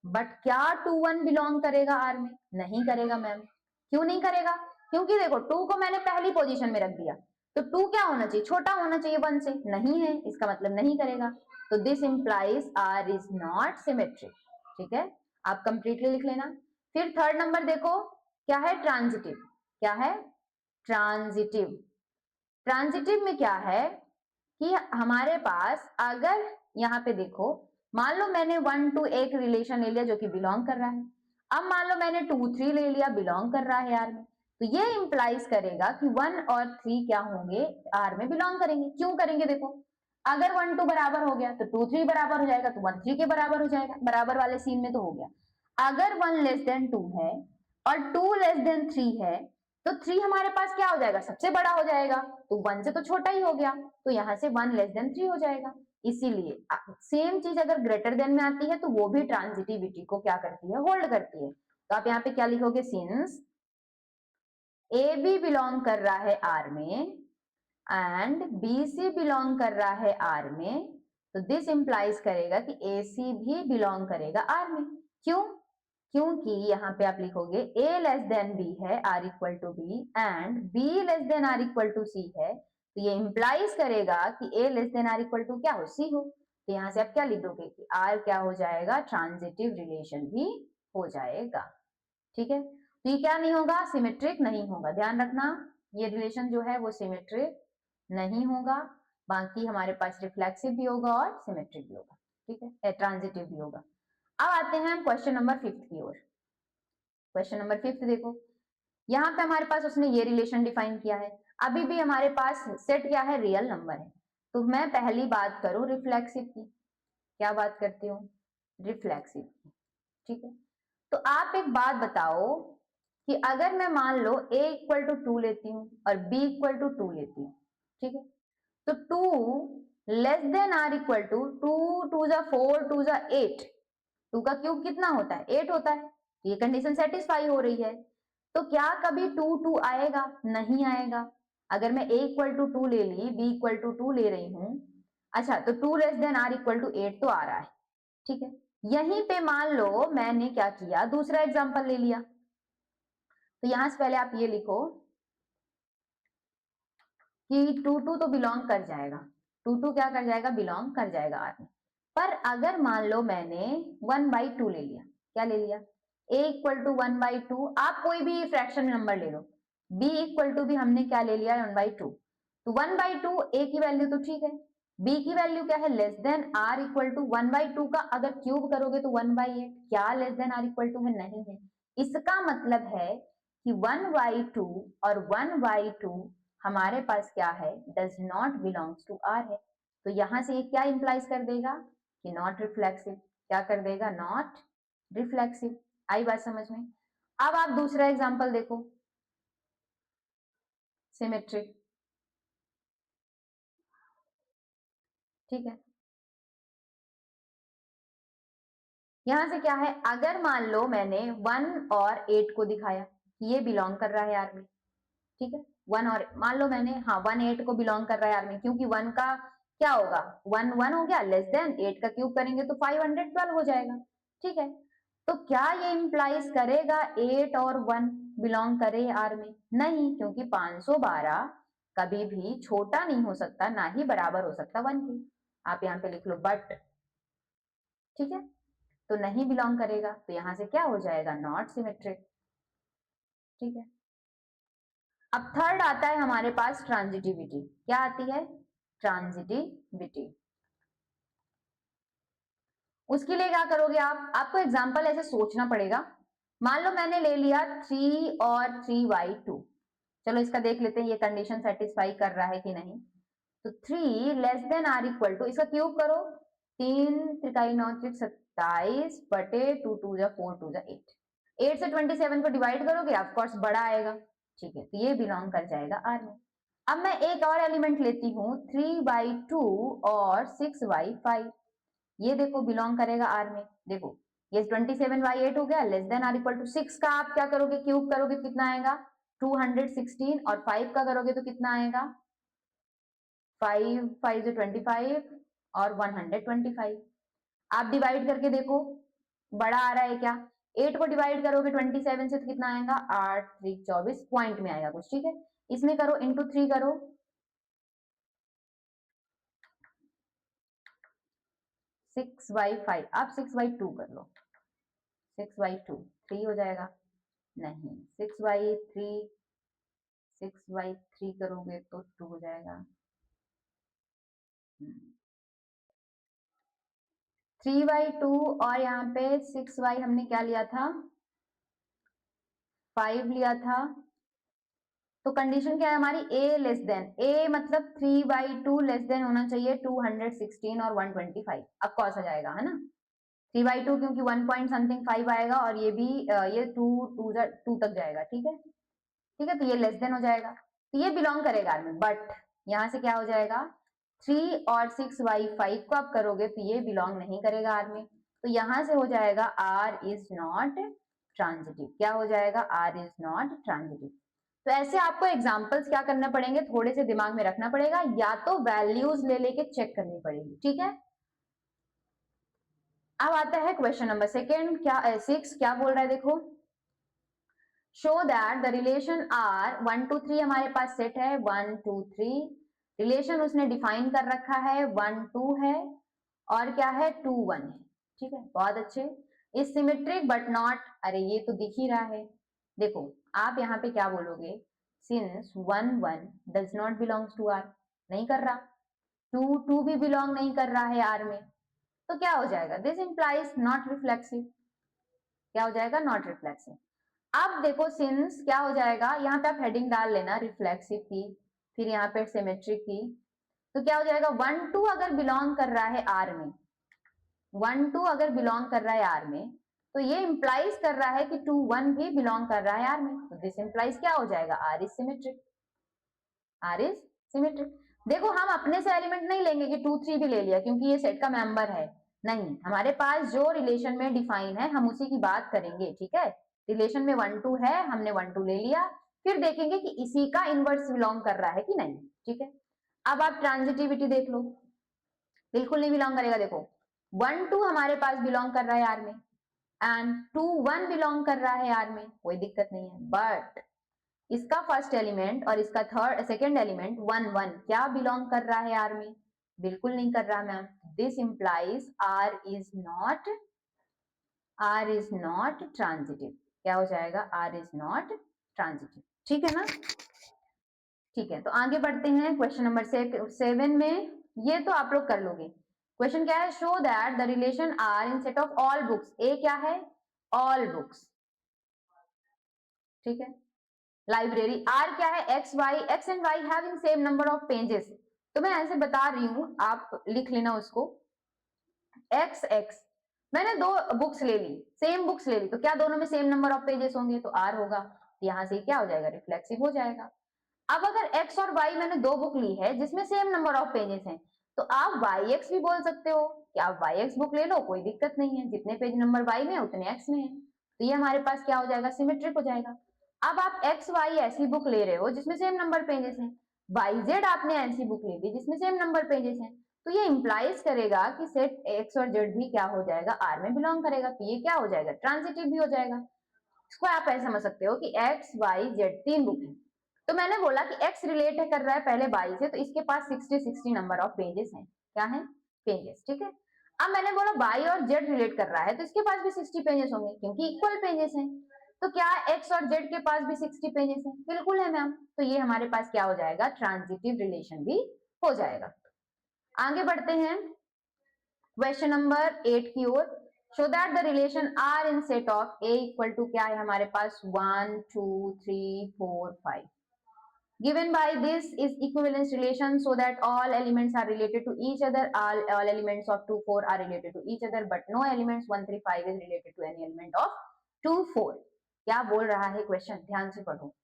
बट क्या 2 1 बिलोंग करेगा r में, नहीं करेगा मैम। क्यों नहीं करेगा, क्योंकि देखो 2 को मैंने पहली पोजीशन में रख दिया, तो 2 क्या होना चाहिए छोटा होना चाहिए 1 से, नहीं है, इसका मतलब नहीं करेगा। तो this implies r is not symmetric, ठीक है। आप कंप्लीटली लिख लेना। फिर थर्ड नंबर देखो क्या है, ट्रांजिटिव। क्या है, ट्रांजिटिव। ट्रांजिटिव में क्या है कि हमारे पास अगर यहाँ पे देखो, मान लो मैंने 1 to एक रिलेशन ले लिया जो कि बिलोंग कर रहा है, अब मान लो मैंने 2 3 ले लिया, बिलोंग कर रहा है आर में, तो ये इंप्लाइज करेगा कि 1 और 3 क्या होंगे, आर में बिलोंग करेंगे। क्यों करेंगे, देखो अगर 1 2 बराबर हो गया तो 2 3 बराबर हो जाएगा, तो 1 3 के बराबर हो जाएगा, बराबर वाले सीन में तो हो गया। अगर 1 लेस देन 2 है और 2 लेस देन 3 है, तो 3 हमारे पास क्या हो जाएगा, सबसे बड़ा हो जाएगा, तो 1 से तो छोटा ही हो गया, तो यहाँ से 1 लेस देन 3 हो जाएगा। इसीलिए सेम चीज अगर ग्रेटर देन में आती है तो वो भी ट्रांजिटिविटी को क्या करती है, होल्ड करती है। तो आप यहाँ पे क्या लिखोगे, सिंस ए बी बिलोंग कर रहा है आर में एंड बी सी बिलोंग कर रहा है आर में, तो दिस इंप्लाइज करेगा कि ए सी भी बिलोंग करेगा आर में। क्यों, क्योंकि यहाँ पे आप लिखोगे a लेस देन b है, r equal to B, and b less than r equal to C है, तो ये इंप्लाइज करेगा कि a less than r equal to क्या हो, c हो। तो यहाँ से आप क्या लिख दोगे कि r क्या हो जाएगा, ट्रांजिटिव रिलेशन भी हो जाएगा। ठीक है, तो ये क्या नहीं होगा, सिमेट्रिक नहीं होगा, ध्यान रखना ये रिलेशन जो है वो सिमेट्रिक नहीं होगा, बाकी हमारे पास रिफ्लेक्सिव भी होगा और सिमेट्रिक भी होगा। ठीक है, ट्रांजिटिव भी होगा। अब आते हैं हम क्वेश्चन नंबर 5 की ओर। क्वेश्चन नंबर 5 देखो, यहाँ पे हमारे पास उसने ये रिलेशन डिफाइन किया है, अभी भी हमारे पास सेट क्या है, रियल नंबर है। तो मैं पहली बात करूं रिफ्लेक्सिव की, क्या बात करती हूँ, रिफ्लेक्सिव की। ठीक है, तो आप एक बात बताओ कि अगर मैं मान लो a इक्वल टू 2 लेती हूँ और b इक्वल टू 2 लेती हूँ, ठीक है, तो 2 less than r equal to 2 2 जा 4 2 जा 8, 2 का क्यूब कितना होता है, 8 होता है। ये कंडीशन सेटिस्फाई हो रही है, तो क्या कभी 2 2 आएगा, नहीं आएगा। अगर मैं a इक्वल टू 2 ले ली, b इक्वल टू 2 ले रही हूं, अच्छा तो 2 less than r equal to 8 तो आ रहा है। ठीक है, यहीं पे मान लो मैंने क्या किया, दूसरा एग्जांपल ले लिया, तो यहां से पहले आप ये लिखो कि 2 2 तो बिलोंग कर जाएगा, 2 2 क्या कर जाएगा, बिलोंग कर जाएगा आर में। पर अगर मान लो मैंने 1/2 ले लिया, क्या ले लिया, a इक्वल टू 1/2, आप कोई भी फ्रैक्शन नंबर ले लो, b इक्वल टू भी हमने क्या ले लिया, 1/2, तो 1/2 a की वैल्यू तो ठीक है, b की वैल्यू क्या है, less than r equal to 1/2 का अगर क्यूब करोगे तो 1/8, क्या less than r equal to है, नहीं है। इसका मतलब है कि 1/2 और 1/2 हमारे पास क्या है, does not belongs to R है। तो यहां से ये क्या इंप्लाइज कर देगा कि नॉट रिफ्लेक्सिव, क्या कर देगा, नॉट रिफ्लेक्सिव। आई बात समझ में। अब आप दूसरा एग्जांपल देखो, सिमेट्रिक। ठीक है, यहां से क्या है, अगर मान लो मैंने 1 और 8 को दिखाया कि ये बिलोंग कर रहा है आर में, ठीक है, 1 और मान लो मैंने, हाँ 1 8 को बिलोंग कर रहा है आर में, क्योंकि 1 का क्या होगा, 1 1 हो गया, लेस देन 8 का क्यूब करेंगे तो 512 हो जाएगा। ठीक है, तो क्या ये इंप्लाइज करेगा 8 और 1 बिलोंग करे आर में, नहीं, क्योंकि 512 कभी भी छोटा नहीं हो सकता, ना ही बराबर हो सकता 1 के। आप यहाँ पे लिख लो बट, ठीक है, तो नहीं बिलोंग करेगा, तो यहां से क्या हो जाएगा, नॉट सिमेट्रिक। ठीक है, अब थर्ड आता है हमारे पास ट्रांजिटिविटी, क्या आती है, ट्रांजिटिविटी। उसके लिए क्या करोगे आप, आपको एग्जांपल ऐसे सोचना पड़ेगा। मान लो मैंने ले लिया 3 और 3/2, चलो इसका देख लेते हैं ये कंडीशन सेटिस्फाई कर रहा है कि नहीं। तो 3 less than or equal to, इसका क्यूब करो, 3 त्रिकाई 9 त्रिक 27 बटे 2 2 जा 4 2 जा 8, 8 से 27 को डिवाइड करोगे, ऑफकोर्स बड़ा आएगा। ठीक है, तो ये बिलोंग कर जाएगा आर में। अब मैं एक और एलिमेंट लेती हूँ 3/2 और 6/5, ये देखो बिलोंग करेगा आर में। देखो ये 27/8 हो गया, less than or equal to 6 का आप क्या करोगे, क्यूब करोगे तो कितना आएगा, 216, और 5 का करोगे तो कितना आएगा, 5 5 जो 25 और 125। आप डिवाइड करके देखो, बड़ा आ रहा है क्या, 8 को डिवाइड करोगे 27 से तो कितना आएगा, 8 3 24 पॉइंट में आएगा कुछ। ठीक है, इसमें करो इंटू 3 करो, 6/5, आप 6/2 कर लो, 6/2 3 हो जाएगा, नहीं 6/3 करोगे तो 2 हो जाएगा। 3/2 और यहाँ पे 6y हमने क्या लिया था, 5 लिया था। तो कंडीशन क्या है हमारी, a लेस देन, a मतलब 3/2 लेस देन होना चाहिए 216 और 125, अब कॉस आ जाएगा है ना 3/2 क्योंकि 1 पॉइंट समथिंग 5 आएगा और ये भी ये 2 तक जाएगा, ठीक है ठीक है, तो ये लेस देन हो जाएगा, तो ये बिलोंग करेगा आर में। बट यहाँ से क्या हो जाएगा, 3 और 6y5 को आप करोगे तो ये बिलोंग नहीं करेगा आर में, तो यहाँ से हो जाएगा आर इज नॉट ट्रांजिटिव। क्या हो जाएगा, आर इज नॉट ट्रांजिटिव। तो ऐसे आपको एग्जांपल्स क्या करना पड़ेंगे, थोड़े से दिमाग में रखना पड़ेगा, या तो वैल्यूज ले लेके चेक करनी पड़ेगी, ठीक है। अब आता है क्वेश्चन नंबर सेकेंड, क्या 6 क्या बोल रहा है देखो, show that the relation R 1 2 3 हमारे पास सेट है 1 2 3, रिलेशन उसने डिफाइन कर रखा है 1 2 है और क्या है 2 1 है, ठीक है बहुत अच्छे। इज सिमेट्रिक बट नॉट, अरे ये तो दिख ही रहा है, देखो आप यहाँ पे क्या बोलोगे, since 1 1 does not belongs to R, नहीं कर रहा, 2 2 भी बिलोंग नहीं कर रहा है आर में, तो क्या हो जाएगा, दिस इंप्लाइज नॉट रिफ्लेक्सिव, क्या हो जाएगा, नॉट रिफ्लेक्सिव। अब देखो सिंस क्या हो जाएगा, यहाँ पे आप हेडिंग डाल लेना रिफ्लेक्सिव की, फिर यहाँ पे सिमेट्रिक की, तो क्या हो जाएगा 1 2 अगर बिलोंग कर रहा है आर में, 1 2 अगर बिलोंग कर रहा है आर में, तो ये इंप्लाइज कर रहा है कि 2 1 भी बिलोंग कर रहा है आर में, तो दिस इंप्लाइज क्या हो जाएगा, R is symmetric, R is symmetric. देखो हम अपने से एलिमेंट नहीं लेंगे कि 2 3 भी ले लिया क्योंकि ये सेट का मेंबर है, नहीं, हमारे पास जो रिलेशन में डिफाइन है हम उसी की बात करेंगे, ठीक है। रिलेशन में 1 2 है, हमने 1 2 ले लिया, फिर देखेंगे कि इसी का इनवर्स बिलोंग कर रहा है कि नहीं, ठीक है। अब आप ट्रांजिटिविटी देख लो, बिल्कुल नहीं बिलोंग करेगा, देखो 1 2 हमारे पास बिलोंग कर रहा है आर में एंड 2 1 बिलोंग कर रहा है आर में, कोई दिक्कत नहीं है, बट इसका फर्स्ट एलिमेंट और इसका थर्ड सेकेंड एलिमेंट 1 1 क्या बिलोंग कर रहा है आर में, बिल्कुल नहीं कर रहा ma'am, this implies R is not transitive, क्या हो जाएगा, आर इज नॉट ट्रांजिटिव, ठीक है ना। ठीक है, तो आगे बढ़ते हैं क्वेश्चन नंबर 7 में, ये तो आप लोग कर लोगे। क्वेश्चन क्या है, show that the relation R in set of all books, A क्या है, ऑल बुक्स, ठीक है, लाइब्रेरी, आर क्या है, x and why have in same number of pages, तो मैं ऐसे बता रही हूं, आप लिख लेना उसको, एक्स मैंने दो बुक्स ले ली, सेम बुक्स ले ली, तो क्या दोनों में सेम नंबर ऑफ पेजेस होंगे, तो आर होगा, यहां से क्या हो जाएगा, रिफ्लेक्सिव हो जाएगा। अब अगर x और y मैंने दो बुक ली है जिसमें सेम नंबर ऑफ पेजेस हैं, तो आप yx भी बोल सकते हो कि आप yx बुक ले लो, कोई दिक्कत नहीं है, जितने पेज नंबर y में उतने x में है, तो ये हमारे पास क्या हो जाएगा, सिमेट्रिक हो जाएगा। अब आप एक्स वाई ऐसी बुक ले रहे हो जिसमें सेम नंबर पेजेस हैं, YZ आपने ऐसी बुक ले ली जिसमें सेम नंबर पेजेस हैं, तो ये इंप्लाइज करेगा कि सेट एक्स और जेड भी क्या हो जाएगा, आर में बिलोंग करेगा, तो ये क्या हो जाएगा, ट्रांजिटिव भी हो जाएगा। इसको आप ऐसे समझ सकते हो कि एक्स वाई जेड तीन बुक है, तो मैंने बोला कि एक्स रिलेट कर रहा है पहले वाई से, तो इसके पास 60 नंबर ऑफ पेजेस हैं, क्या है, पेजेस, ठीक है। अब मैंने बोला वाई और जेड रिलेट कर रहा है तो इसके पास भी 60 पेजेस होंगे क्योंकि इक्वल पेजेस हैं, तो क्या एक्स और जेड के पास भी 60 पेजेस हैं, बिल्कुल है मैम, तो ये हमारे पास क्या हो जाएगा, ट्रांजिटिव रिलेशन भी हो जाएगा। आगे बढ़ते हैं क्वेश्चन नंबर 8 की ओर, show that the relation R in set of A equal to क्या है हमारे पास 1 2 3 4 5, given by this is equivalence relation so that all elements are related to each other, all elements of 2 4 are related to each other but no elements 1 3 5 is related to any element of 2 4। क्या बोल रहा है question, ध्यान से पढ़ो।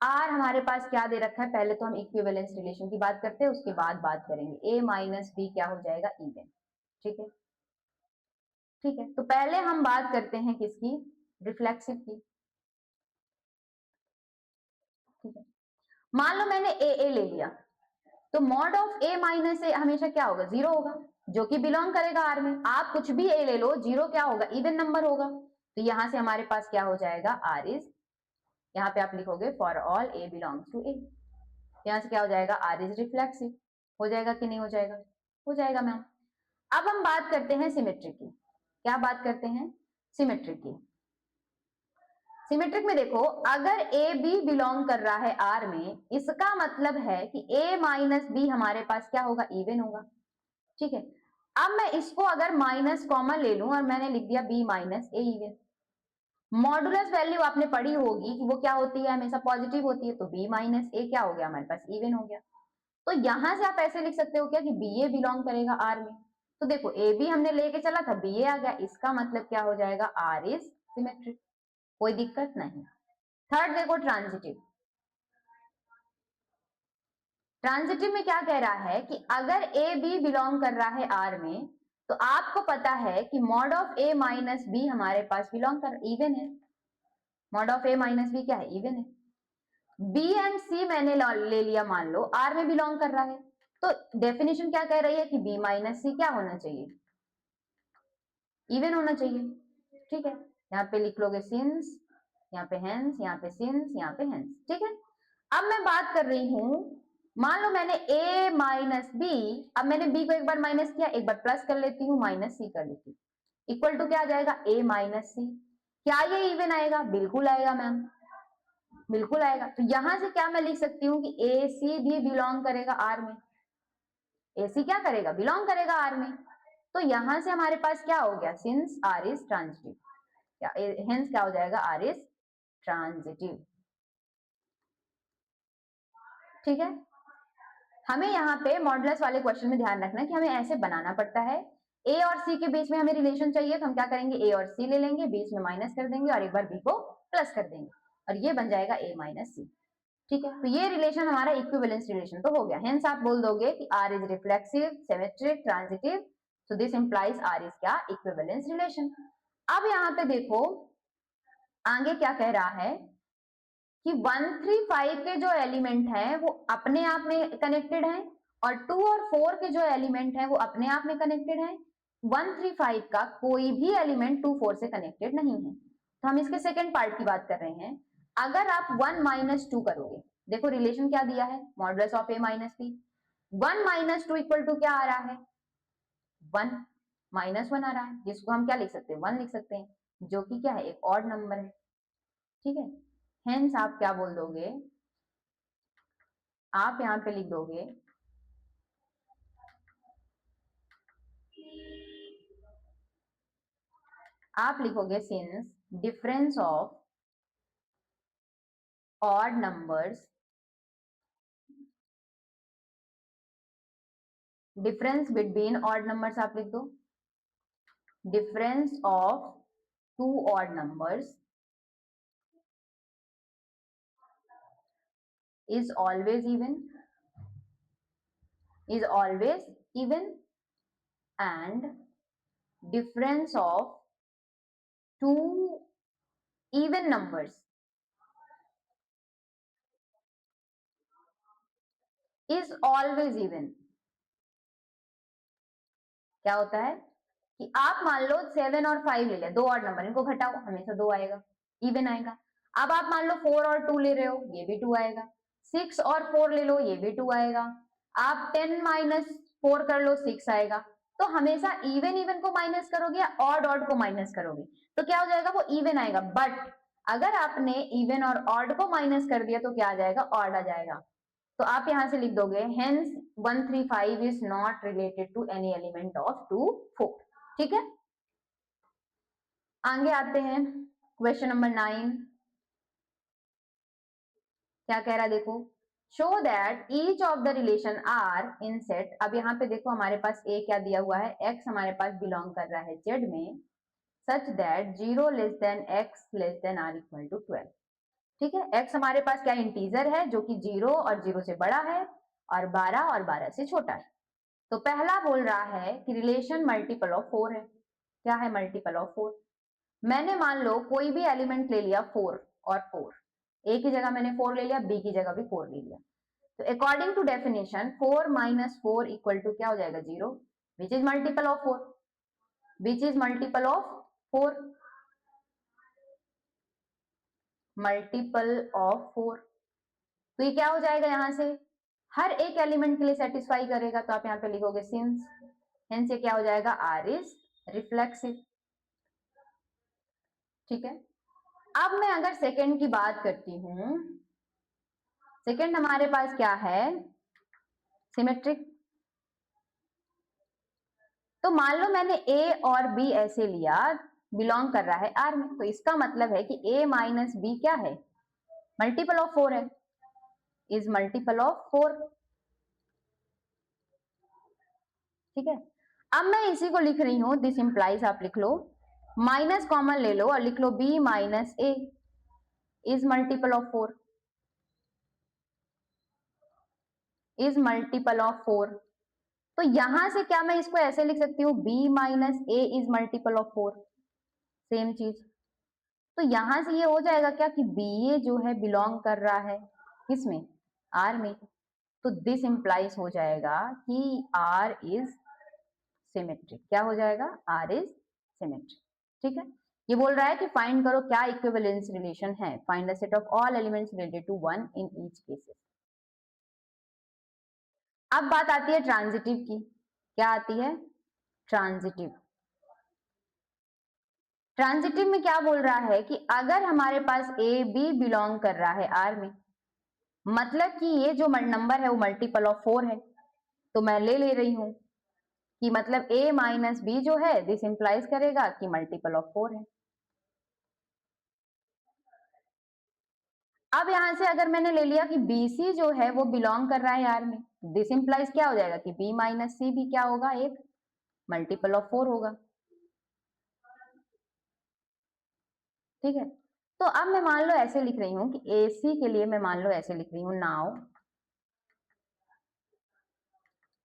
Are हमारे पास क्या दे रखा है, पहले तो हम इक्विवेलेंस रिलेशन की बात करते हैं, उसके बाद बात करेंगे ए माइनस बी क्या हो जाएगा, इवन, ठीक है ठीक है। तो पहले हम बात करते हैं किसकी, रिफ्लेक्सिव की, ठीक है। मान लो मैंने ए ले लिया, तो मॉड ऑफ ए माइनस ए हमेशा क्या होगा, जीरो होगा, जो कि बिलोंग करेगा आर में, आप कुछ भी ए ले लो, जीरो क्या होगा, इवन नंबर होगा, तो यहां से हमारे पास क्या हो जाएगा, आर इज, यहाँ पे आप लिखोगे for all A belongs to A, यहाँ से क्या हो जाएगा, आर इज रिफ्लेक्सिव, हो जाएगा कि नहीं हो जाएगा, हो जाएगा मैम। अब हम बात करते हैं सिमेट्री की, क्या बात करते हैं, सिमेट्रिक की। सिमेट्रिक में देखो, अगर ए बी बिलोंग कर रहा है आर में, इसका मतलब है कि ए माइनस बी हमारे पास क्या होगा, इवन होगा। ठीक है, अब मैं इसको अगर माइनस कॉमन ले लूं और मैंने लिख दिया b minus a even. Modulus value आपने पढ़ी होगी कि वो क्या होती है, हमेशा पॉजिटिव होती है, तो बी माइनस ए क्या हो गया हमारे पास, इवन हो गया। तो यहां से आप ऐसे लिख सकते हो क्या कि बी ए बिलोंग करेगा आर में। तो देखो ए बी हमने लेके चला था, बी ए आ गया, इसका मतलब क्या हो जाएगा, आर इज सिमेट्रिक, कोई दिक्कत नहीं। थर्ड देखो ट्रांजिटिव। ट्रांजिटिव में क्या कह रहा है कि अगर ए बी बिलोंग कर रहा है आर में, तो आपको पता है कि mod of a minus b हमारे पास बिलोंग कर इवन है। Mod of a minus b क्या है, इवन है। बी एंड सी मैंने ले लिया, मान लो आर में बिलोंग कर रहा है, तो डेफिनेशन क्या कह रही है कि बी माइनस सी क्या होना चाहिए, इवन होना चाहिए। ठीक है, यहाँ पे लिख लोगे सिंस, यहाँ पे हेंस, यहाँ पे सिंस, यहाँ पे हेंस। ठीक है, अब मैं बात कर रही हूं, मान लो मैंने a माइनस बी, अब मैंने b को एक बार माइनस किया, एक बार प्लस कर लेती हूँ, माइनस सी कर लेती हूँ, इक्वल टू क्या आ जाएगा, a माइनस सी। क्या ये इवन आएगा, बिल्कुल आएगा मैम, बिल्कुल आएगा। तो यहां से क्या मैं लिख सकती हूँ कि ए सी भी बिलोंग करेगा आर में, ए सी क्या करेगा, बिलोंग करेगा आर में। तो यहां से हमारे पास क्या हो गया, since R is transitive, hence क्या हो जाएगा, आर इज ट्रांजिटिव। ठीक है, हमें यहाँ पे मॉडुलस वाले क्वेश्चन में ध्यान रखना है कि हमें ऐसे बनाना पड़ता है। ए और सी के बीच में हमें रिलेशन चाहिए, तो हम क्या करेंगे, ए और सी ले लेंगे, बीच में माइनस कर देंगे और एक बार बी को प्लस कर देंगे, और ये बन जाएगा ए माइनस सी। ठीक है, तो ये रिलेशन हमारा इक्विवेलेंस रिलेशन तो हो गया। हेंस आप बोल दोगे कि R is reflexive, symmetric, transitive, so this implies R is क्या, इक्विवेलेंस रिलेशन। अब यहाँ पे देखो आगे क्या कह रहा है कि 1 3 5 के जो एलिमेंट हैं वो अपने आप में कनेक्टेड हैं, और 2 और 4 के जो एलिमेंट हैं वो अपने आप में कनेक्टेड हैं। 1 3 5 का कोई भी एलिमेंट 2 4 से कनेक्टेड नहीं है। तो हम इसके सेकेंड पार्ट की बात कर रहे हैं। अगर आप 1 माइनस 2 करोगे, देखो रिलेशन क्या दिया है, modulus of a minus b, 1 minus 2 equal to क्या आ रहा है, 1 माइनस 1 आ रहा है, जिसको हम क्या लिख सकते हैं, 1 लिख सकते हैं, जो कि क्या है, एक ऑड नंबर है। ठीक है, हेंस आप क्या बोल दोगे, आप यहां पे लिख दोगे आप लिखोगे since difference of odd numbers, difference between odd numbers आप लिख दो, difference of 2 odd numbers is always even, is always even, and difference of 2 even numbers is always even। क्या होता है कि आप मान लो 7 और 5 ले लिया, 2 ऑड नंबर, इनको घटाओ, हमेशा 2 आएगा, इवन आएगा। अब आप मान लो 4 और 2 ले रहे हो, ये भी 2 आएगा। 6 और 4 ले लो, ये भी 2 आएगा। आप 10 माइनस 4 कर लो, 6 आएगा। तो हमेशा इवन इवन को माइनस करोगे या ऑड ऑड को माइनस करोगे, तो क्या हो जाएगा, वो इवन आएगा। बट अगर आपने इवन और ऑड को माइनस कर दिया तो क्या आ जाएगा, ऑड आ जाएगा। तो आप यहां से लिख दोगे hence 1 3 5 is not related to any element of 2 4। ठीक है, आगे आते हैं, क्वेश्चन नंबर 9 क्या कह रहा है, देखो, show that each of the relation R in set. अब यहाँ पे देखो हमारे पास ए क्या दिया हुआ है, एक्स हमारे पास बिलोंग कर रहा है जेड में, such that 0 less than x less than or equal to 12। ठीक है, एक्स हमारे पास क्या इंटीजर है जो कि 0 और 0 से बड़ा है, और 12 और 12 से छोटा है। तो पहला बोल रहा है कि रिलेशन मल्टीपल ऑफ 4 है। क्या है, मल्टीपल ऑफ 4। मैंने मान लो कोई भी एलिमेंट ले लिया 4 और 4, ए की जगह मैंने 4 ले लिया, बी की जगह भी 4 ले लिया। तो according to definition 4 minus 4 equal to क्या हो जाएगा, 0, which is multiple of 4, which is multiple of 4, multiple of 4। तो ये क्या हो जाएगा, यहां से हर एक एलिमेंट के लिए सेटिस्फाई करेगा। तो आप यहाँ पे लिखोगे सिंस, हेंस ये क्या हो जाएगा, आर इज रिफ्लेक्सिव। ठीक है। अब मैं अगर सेकंड की बात करती हूं, सेकंड हमारे पास क्या है, सिमेट्रिक। तो मान लो मैंने ए और बी ऐसे लिया, बिलोंग कर रहा है आर में, तो इसका मतलब है कि ए माइनस बी क्या है, मल्टीपल ऑफ 4 है, इज मल्टीपल ऑफ 4। ठीक है। अब मैं इसी को लिख रही हूं, दिस इंप्लाइज, आप लिख लो, माइनस कॉमन ले लो और लिख लो B minus A is multiple of 4, is multiple of 4। तो यहां से क्या मैं इसको ऐसे लिख सकती हूँ, b minus A is multiple of 4, same चीज। तो यहां से ये हो जाएगा क्या कि बी ए जो है बिलोंग कर रहा है किसमें, आर में। तो दिस इंप्लाइज हो जाएगा कि आर इज सिमेट्रिक। क्या हो जाएगा, आर इज सिमेट्रिक। ठीक है। ये बोल रहा है कि फाइंड करो क्या इक्विवेलेंस रिलेशन है, find the set of all elements related to one in each cases. अब बात आती है ट्रांजिटिव की। क्या आती है, ट्रांजिटिव। ट्रांजिटिव में क्या बोल रहा है कि अगर हमारे पास ए बी बिलोंग कर रहा है आर में, मतलब कि ये जो नंबर है वो मल्टीपल ऑफ 4 है, तो मैं ले रही हूं कि मतलब a माइनस बी जो है, दिस इंप्लाइज करेगा कि मल्टीपल ऑफ 4 है। अब यहां से अगर मैंने ले लिया कि BC जो है वो बिलोंग कर रहा है आर में, दिस इंप्लाइज क्या हो जाएगा कि B माइनस सी भी क्या होगा, एक मल्टीपल ऑफ 4 होगा। ठीक है। तो अब मैं मान लो ऐसे लिख रही हूं कि AC के लिए मैं मान लो ऐसे लिख रही हूं,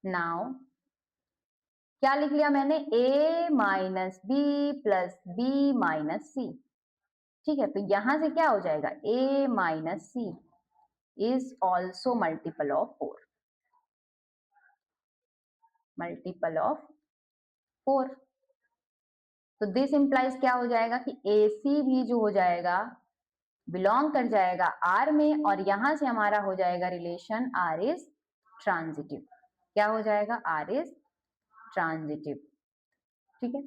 नाउ क्या लिख लिया मैंने, A minus B plus B minus C. ठीक है। तो यहां से क्या हो जाएगा, A minus C is also multiple of 4, multiple of 4। तो दिस इंप्लाइज क्या हो जाएगा कि AC भी जो हो जाएगा बिलोंग कर जाएगा आर में, और यहां से हमारा हो जाएगा रिलेशन आर इज ट्रांजिटिव। क्या हो जाएगा, आर इज ट्रांजिटिव। ठीक है।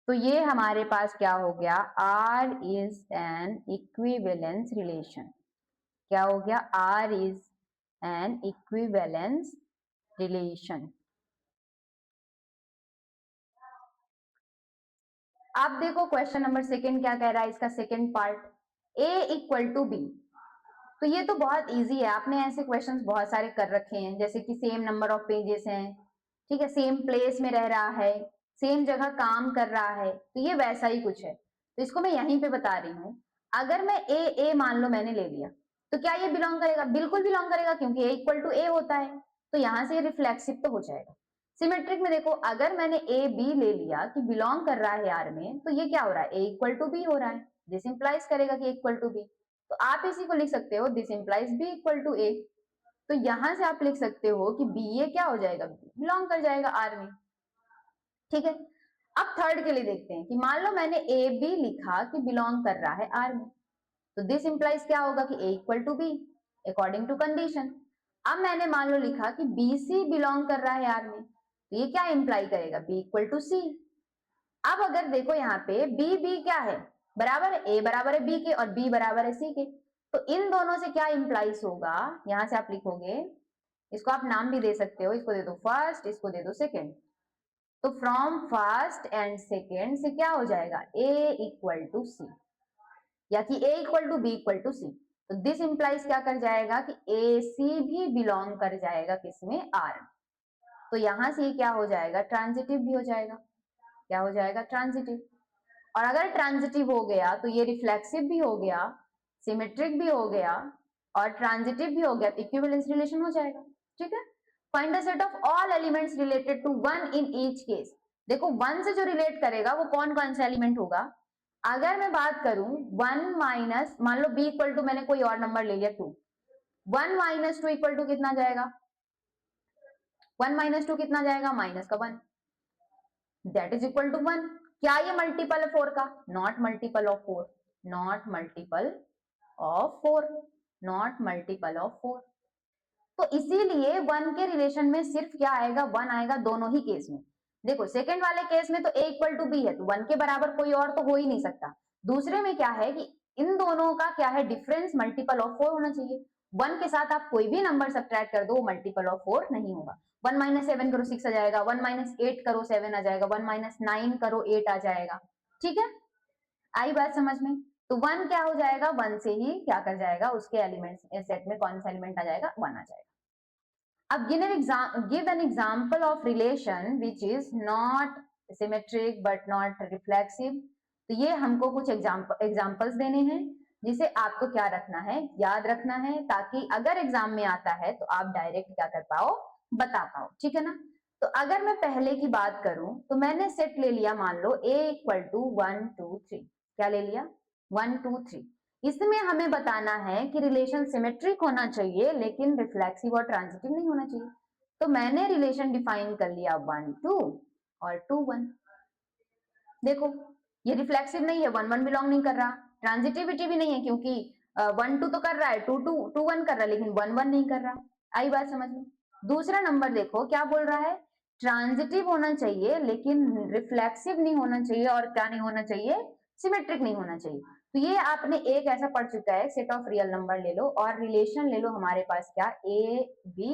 तो ये हमारे पास क्या हो गया, R is an equivalence relation. क्या हो गया, R is an equivalence relation. आप देखो क्वेश्चन नंबर सेकंड क्या कह रहा है, इसका second part, a equal to b. तो ये तो बहुत इजी है, आपने ऐसे क्वेश्चंस बहुत सारे कर रखे हैं, जैसे कि सेम नंबर ऑफ पेजेस हैं, ठीक है, सेम प्लेस में रह रहा है, सेम जगह काम कर रहा है, तो ये वैसा ही कुछ है। तो इसको मैं यहीं पे बता रही हूँ। अगर मैं ए मान लो मैंने ले लिया, तो क्या ये बिलोंग करेगा, बिल्कुल बिलोंग करेगा, क्योंकि ए इक्वल टू ए होता है। तो यहां से रिफ्लेक्सिव तो हो जाएगा। सिमेट्रिक में देखो, अगर मैंने ए बी ले लिया कि बिलोंग कर रहा है आर में, तो ये क्या हो रहा है, ए इक्वल टू बी हो रहा है, दिस इंप्लाइज करेगा कि इक्वल टू बी। तो आप इसी को लिख सकते हो, this implies B equal to A. तो यहां से आप लिख सकते हो कि बी ए क्या हो जाएगा, बिलोंग कर जाएगा आर में। ठीक है। अब थर्ड के लिए देखते हैं कि मान लो मैंने ए बी लिखा कि बिलोंग कर रहा है आर में, तो दिस इंप्लाइज क्या होगा कि A equal to B according to condition. अब मैंने मान लो लिखा कि बी सी बिलोंग कर रहा है आर में, तो ये क्या इंप्लाई करेगा, बी इक्वल टू सी। अब अगर देखो यहाँ पे बी बी क्या है, बराबर है, ए बराबर है बी के और बी बराबर है सी के, तो इन दोनों से क्या इंप्लाइज होगा, यहां से आप लिखोगे, इसको आप नाम भी दे सकते हो, इसको दे दो फर्स्ट, इसको दे दो सेकेंड। तो फ्रॉम फर्स्ट एंड सेकेंड से क्या हो जाएगा, ए इक्वल टू सी, या कि A equal to B equal to C. तो दिस इंप्लाइज क्या कर जाएगा कि ए सी भी बिलोंग कर जाएगा किसमें, आर। तो यहां से क्या हो जाएगा, ट्रांजिटिव भी हो जाएगा। क्या हो जाएगा, ट्रांजिटिव। और अगर ट्रांजिटिव हो गया तो ये रिफ्लेक्सिव भी हो गया, सिमेट्रिक भी हो गया और ट्रांजिटिव भी हो गया, तो इक्विवेलेंस रिलेशन हो जाएगा। ठीक है। Find the set of all elements related to one in each case. देखो वन से जो रिलेट करेगा वो कौन कौन सा एलिमेंट होगा। अगर मैं बात करूं वन माइनस, मान लो बी इक्वल टू, मैंने कोई और नंबर ले लिया 2, 1 माइनस 2 इक्वल टू कितना जाएगा, 1 माइनस 2 कितना जाएगा, माइनस का 1, दैट इज इक्वल टू 1। क्या ये मल्टीपल है 4 का, not multiple of 4, not multiple of 4, not multiple of 4। तो इसीलिए 1 के रिलेशन में सिर्फ क्या आएगा, 1 आएगा दोनों ही केस में। देखो सेकंड वाले केस में तो a इक्वल टू बी है, तो 1 के बराबर कोई और तो हो ही नहीं सकता। दूसरे में क्या है कि इन दोनों का क्या है, डिफरेंस मल्टीपल ऑफ 4 होना चाहिए। 1 के साथ आप कोई भी नंबर सब्ट्रैक्ट कर दो, वो मल्टीपल ऑफ 4 नहीं होगा। 1 माइनस 7 करो 6 आ जाएगा, 1 माइनस 8 करो 7 आ जाएगा, 1 माइनस 9 करो 8 आ जाएगा। ठीक है, आई बात समझ में? तो 1 क्या हो जाएगा, 1 से ही क्या कर जाएगा, उसके एलिमेंट्स सेट में कौन सा एलिमेंट आ जाएगा, 1 आ जाएगा। अब give an example of relation which is not symmetric but not reflexive। तो ये हमको कुछ एग्जाम्पल्स देने हैं, जिसे आपको क्या रखना है, याद रखना है, ताकि अगर एग्जाम में आता है तो आप डायरेक्ट क्या कर पाओ, बता पाओ। ठीक है ना? तो अगर मैं पहले की बात करूं तो मैंने सेट ले लिया, मान लो a इक्वल टू 1 2 3। क्या ले लिया, 1 2 3। इसमें हमें बताना है कि रिलेशन सिमेट्रिक होना चाहिए लेकिन रिफ्लेक्सिव और ट्रांजिटिव नहीं होना चाहिए। तो मैंने रिलेशन डिफाइन कर लिया 1 2 और 2 1। देखो ये रिफ्लेक्सिव नहीं है, 1 1 बिलोंग नहीं कर रहा, ट्रांजिटिविटी भी नहीं है क्योंकि 1 2 तो कर रहा है, 2 2 2 1 कर रहा है, लेकिन 1 1 नहीं कर रहा। आई बात समझ में? दूसरा नंबर देखो क्या बोल रहा है, ट्रांजिटिव होना चाहिए लेकिन रिफ्लेक्सिव नहीं होना चाहिए, और क्या नहीं होना चाहिए, सिमेट्रिक नहीं होना चाहिए। तो ये आपने एक ऐसा पढ़ चुका है, सेट ऑफ रियल नंबर ले लो और रिलेशन ले लो हमारे पास क्या, A B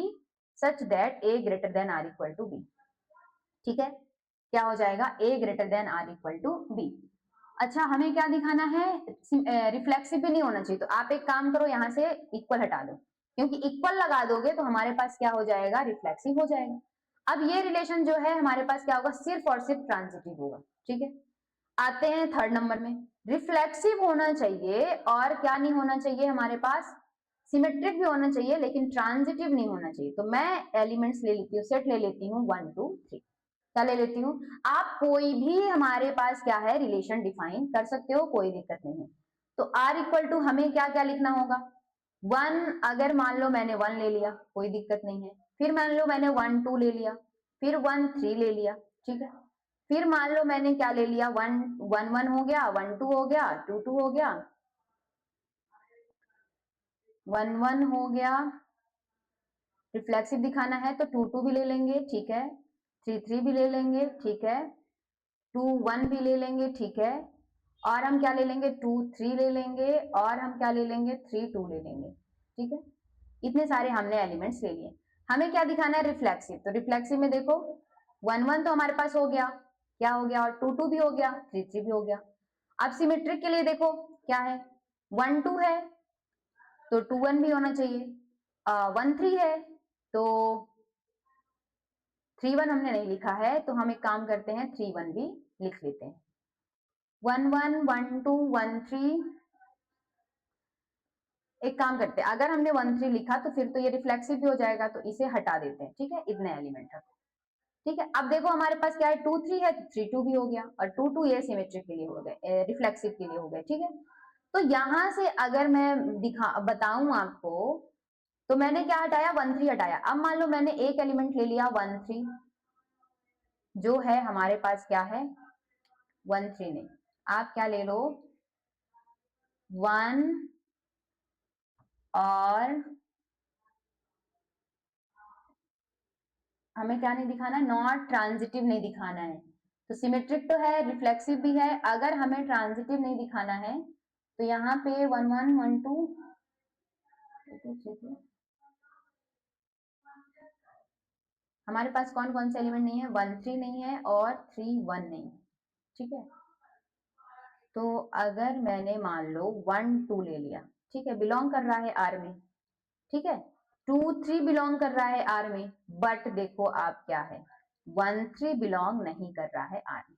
such that A greater than or equal to B. ठीक है, क्या हो जाएगा, A greater than or equal to B. अच्छा हमें क्या दिखाना है, रिफ्लेक्सिव भी नहीं होना चाहिए। तो आप एक काम करो, यहाँ से इक्वल हटा दो, क्योंकि इक्वल लगा दोगे तो हमारे पास क्या हो जाएगा, रिफ्लेक्सिव हो जाएगा। अब ये रिलेशन जो है हमारे पास क्या होगा, सिर्फ और सिर्फ ट्रांजिटिव होगा। ठीक है, आते हैं थर्ड नंबर में, रिफ्लेक्सिव होना चाहिए और क्या नहीं होना चाहिए, हमारे पास सिमेट्रिक भी होना चाहिए लेकिन ट्रांजिटिव नहीं होना चाहिए। तो मैं एलिमेंट्स ले लेती हूँ, सेट ले लेती हूँ 1 2 3। क्या ले लेती हूँ, आप कोई भी हमारे पास क्या है, रिलेशन डिफाइन कर सकते हो, कोई दिक्कत नहीं है। तो आर इक्वल टू हमें क्या क्या लिखना होगा, 1, अगर मान लो मैंने 1 ले लिया कोई दिक्कत नहीं है, फिर मान लो मैंने 1 2 ले लिया, फिर 1 3 ले लिया। ठीक है, फिर मान लो मैंने क्या ले लिया, 1 1 1 हो गया, 1 2 हो गया, 2 2 हो गया, 1 1 हो गया, रिफ्लेक्सिव दिखाना है तो 2 2 भी ले लेंगे। ठीक है, 3 3 भी ले लेंगे। ठीक है, 2 1 भी ले लेंगे। ठीक है, और हम क्या ले लेंगे, 2 3 ले लेंगे, और हम क्या ले लेंगे, 3 2 ले लेंगे। ठीक है, इतने सारे हमने एलिमेंट्स ले लिए। हमें क्या दिखाना है, रिफ्लेक्सिव। तो रिफ्लेक्सिव में देखो 1 1 तो हमारे पास हो गया, क्या हो गया, और 2 2 भी हो गया, 3 3 भी हो गया। अब सिमेट्रिक के लिए देखो क्या है, 1 2 है तो 2 1 भी होना चाहिए, 1 3 है तो 3 1 हमने नहीं लिखा है, तो हम एक काम करते हैं 3 1 भी लिख लेते हैं। 1 1 1 2 1 3, एक काम करते हैं, अगर हमने 1 3 लिखा तो फिर तो ये रिफ्लेक्सिव भी हो जाएगा, तो इसे हटा देते हैं। ठीक है, इतने एलिमेंट रखो। ठीक है, अब देखो हमारे पास क्या है, 2 3 है तो 3 2 भी हो गया, और 2 2 ये सिमेट्रिक के लिए हो गए, रिफ्लेक्सिव के लिए हो गए। ठीक है, तो यहां से अगर मैं बताऊं आपको, तो मैंने क्या हटाया, 1 3 हटाया। अब मान लो मैंने एक एलिमेंट ले लिया 1 3, जो है हमारे पास क्या है, 1 3 नहीं, आप क्या ले लो, 1 और हमें क्या नहीं दिखाना, नॉट ट्रांजिटिव नहीं दिखाना है। तो सिमेट्रिक तो है, रिफ्लेक्सिव भी है, अगर हमें ट्रांजिटिव नहीं दिखाना है तो यहाँ पे 1 1 1 2 हमारे पास कौन कौन से एलिमेंट नहीं है, 1 3 नहीं है और 3 1 नहीं। ठीक है, तो अगर मैंने मान लो 1 2 ले लिया, ठीक है, बिलोंग कर रहा है आर में। ठीक है, 2 3 बिलोंग कर रहा है आर में, बट देखो आप क्या है, 1 3 बिलोंग नहीं कर रहा है आर में,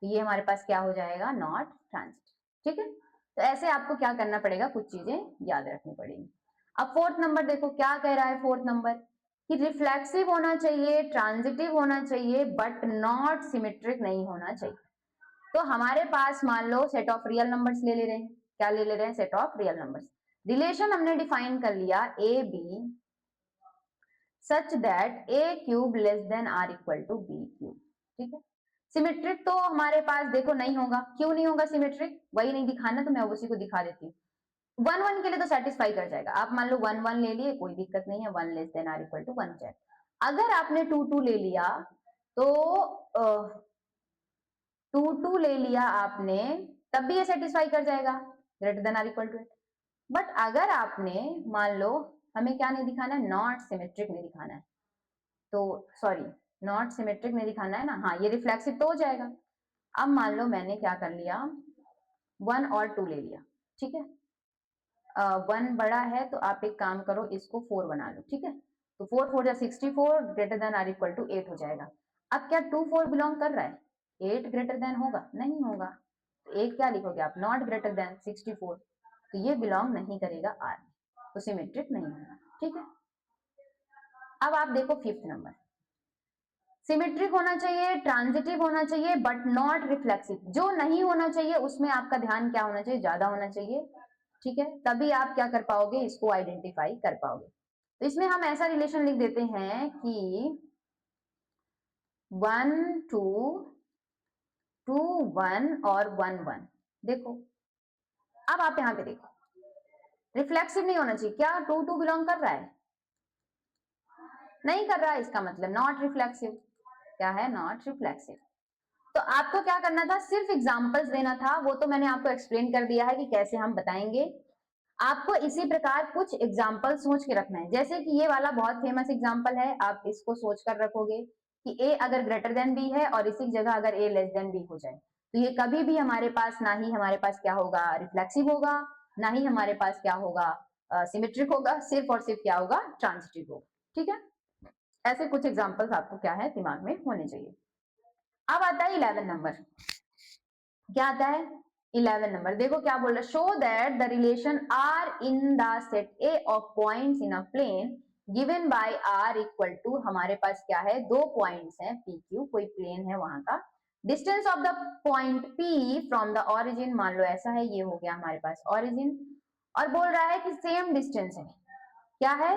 तो ये हमारे पास क्या हो जाएगा, नॉट ट्रांजिटिव। ठीक है, तो ऐसे आपको क्या करना पड़ेगा, कुछ चीजें याद रखनी पड़ेगी। अब फोर्थ नंबर देखो क्या कह रहा है, फोर्थ नंबर कि रिफ्लेक्सिव होना चाहिए, ट्रांजिटिव होना चाहिए, बट नॉट सिमेट्रिक नहीं होना चाहिए। तो हमारे पास मान लो सेट ऑफ रियल नंबर्स ले ले रहे हैं, क्या ले ले रहे हैं, set of real numbers. Relation हमने डिफाइन कर लिया a B such that a cube less than or equal to b cube. ठीक है, सिमेट्रिक तो हमारे पास देखो नहीं होगा, क्यों नहीं होगा सिमेट्रिक, वही नहीं दिखाना तो मैं उसी को दिखा देती हूँ। 1 1 के लिए तो सेटिस्फाई कर जाएगा, आप मान लो 1 1 ले लिए कोई दिक्कत नहीं है, 1 less than or equal to 1 जाए। अगर आपने 2 2 ले लिया तो 2 ले लिया आपने, तब भी ये सेटिस्फाई कर जाएगा, greater than or equal to 8। But अगर आपने मान लो, हमें क्या नहीं दिखाना है, नॉट सिमेट्रिक नहीं दिखाना है, तो सॉरी नॉट सिमेट्रिक नहीं दिखाना है ना, हाँ ये रिफ्लेक्सिव तो हो जाएगा। अब मान लो मैंने क्या कर लिया, 1 और 2 ले लिया, ठीक है, 1 बड़ा है तो आप एक काम करो, इसको 4 बना लो, ठीक है, तो 4 4 जा 64, greater than or equal to 8 हो जाएगा। अब क्या 2 4 बिलोंग कर रहा है, 8 ग्रेटर देन होगा, नहीं होगा, तो 8 क्या लिखोगे आप, नॉट ग्रेटर देन 64, तो ये बिलोंग नहीं करेगा आर में, तो सिमेट्रिक नहीं होगा, ठीक है। अब आप देखो 5th नंबर, सिमेट्रिक होना चाहिए, ट्रांजिटिव होना चाहिए, बट नॉट रिफ्लेक्सिव। जो नहीं होना चाहिए उसमें आपका ध्यान क्या होना चाहिए, ज्यादा होना चाहिए, ठीक है, तभी आप क्या कर पाओगे, इसको आइडेंटिफाई कर पाओगे। तो इसमें हम ऐसा रिलेशन लिख देते हैं कि 1 2 2 1 और 1 1। देखो अब आप यहां पे देखो, रिफ्लेक्सिव नहीं होना चाहिए, क्या 2 2 बिलोंग कर रहा है, नहीं कर रहा है, इसका मतलब नॉट रिफ्लेक्सिव, क्या है, नॉट रिफ्लेक्सिव। तो आपको क्या करना था, सिर्फ एग्जांपल्स देना था, वो तो मैंने आपको एक्सप्लेन कर दिया है कि कैसे हम बताएंगे। आपको इसी प्रकार कुछ एग्जाम्पल सोच के रखना है, जैसे कि ये वाला बहुत फेमस एग्जाम्पल है, आप इसको सोच कर रखोगे कि ए अगर ग्रेटर देन बी है और इसी जगह अगर ए लेस देन बी हो जाए, तो ये कभी भी हमारे पास, ना ही हमारे पास क्या होगा, रिफ्लेक्सिव होगा, ना ही हमारे पास क्या होगा, सिमेट्रिक होगा, सिर्फ और सिर्फ क्या होगा, ट्रांजिटिव होगा, ठीक है। ऐसे कुछ एग्जाम्पल्स आपको क्या है, दिमाग में होने चाहिए। अब आता है 11 नंबर, क्या आता है 11 नंबर, देखो क्या बोल रहा है, show that the relation R in the set A of points in a plane given by R equal to, हमारे पास क्या है, 2 पॉइंट्स हैं पी क्यू, कोई प्लेन है वहां का, distance of the point P from the origin, मान लो ऐसा है, ये हो गया हमारे पास ओरिजिन, और बोल रहा है कि सेम डिस्टेंस है, क्या है,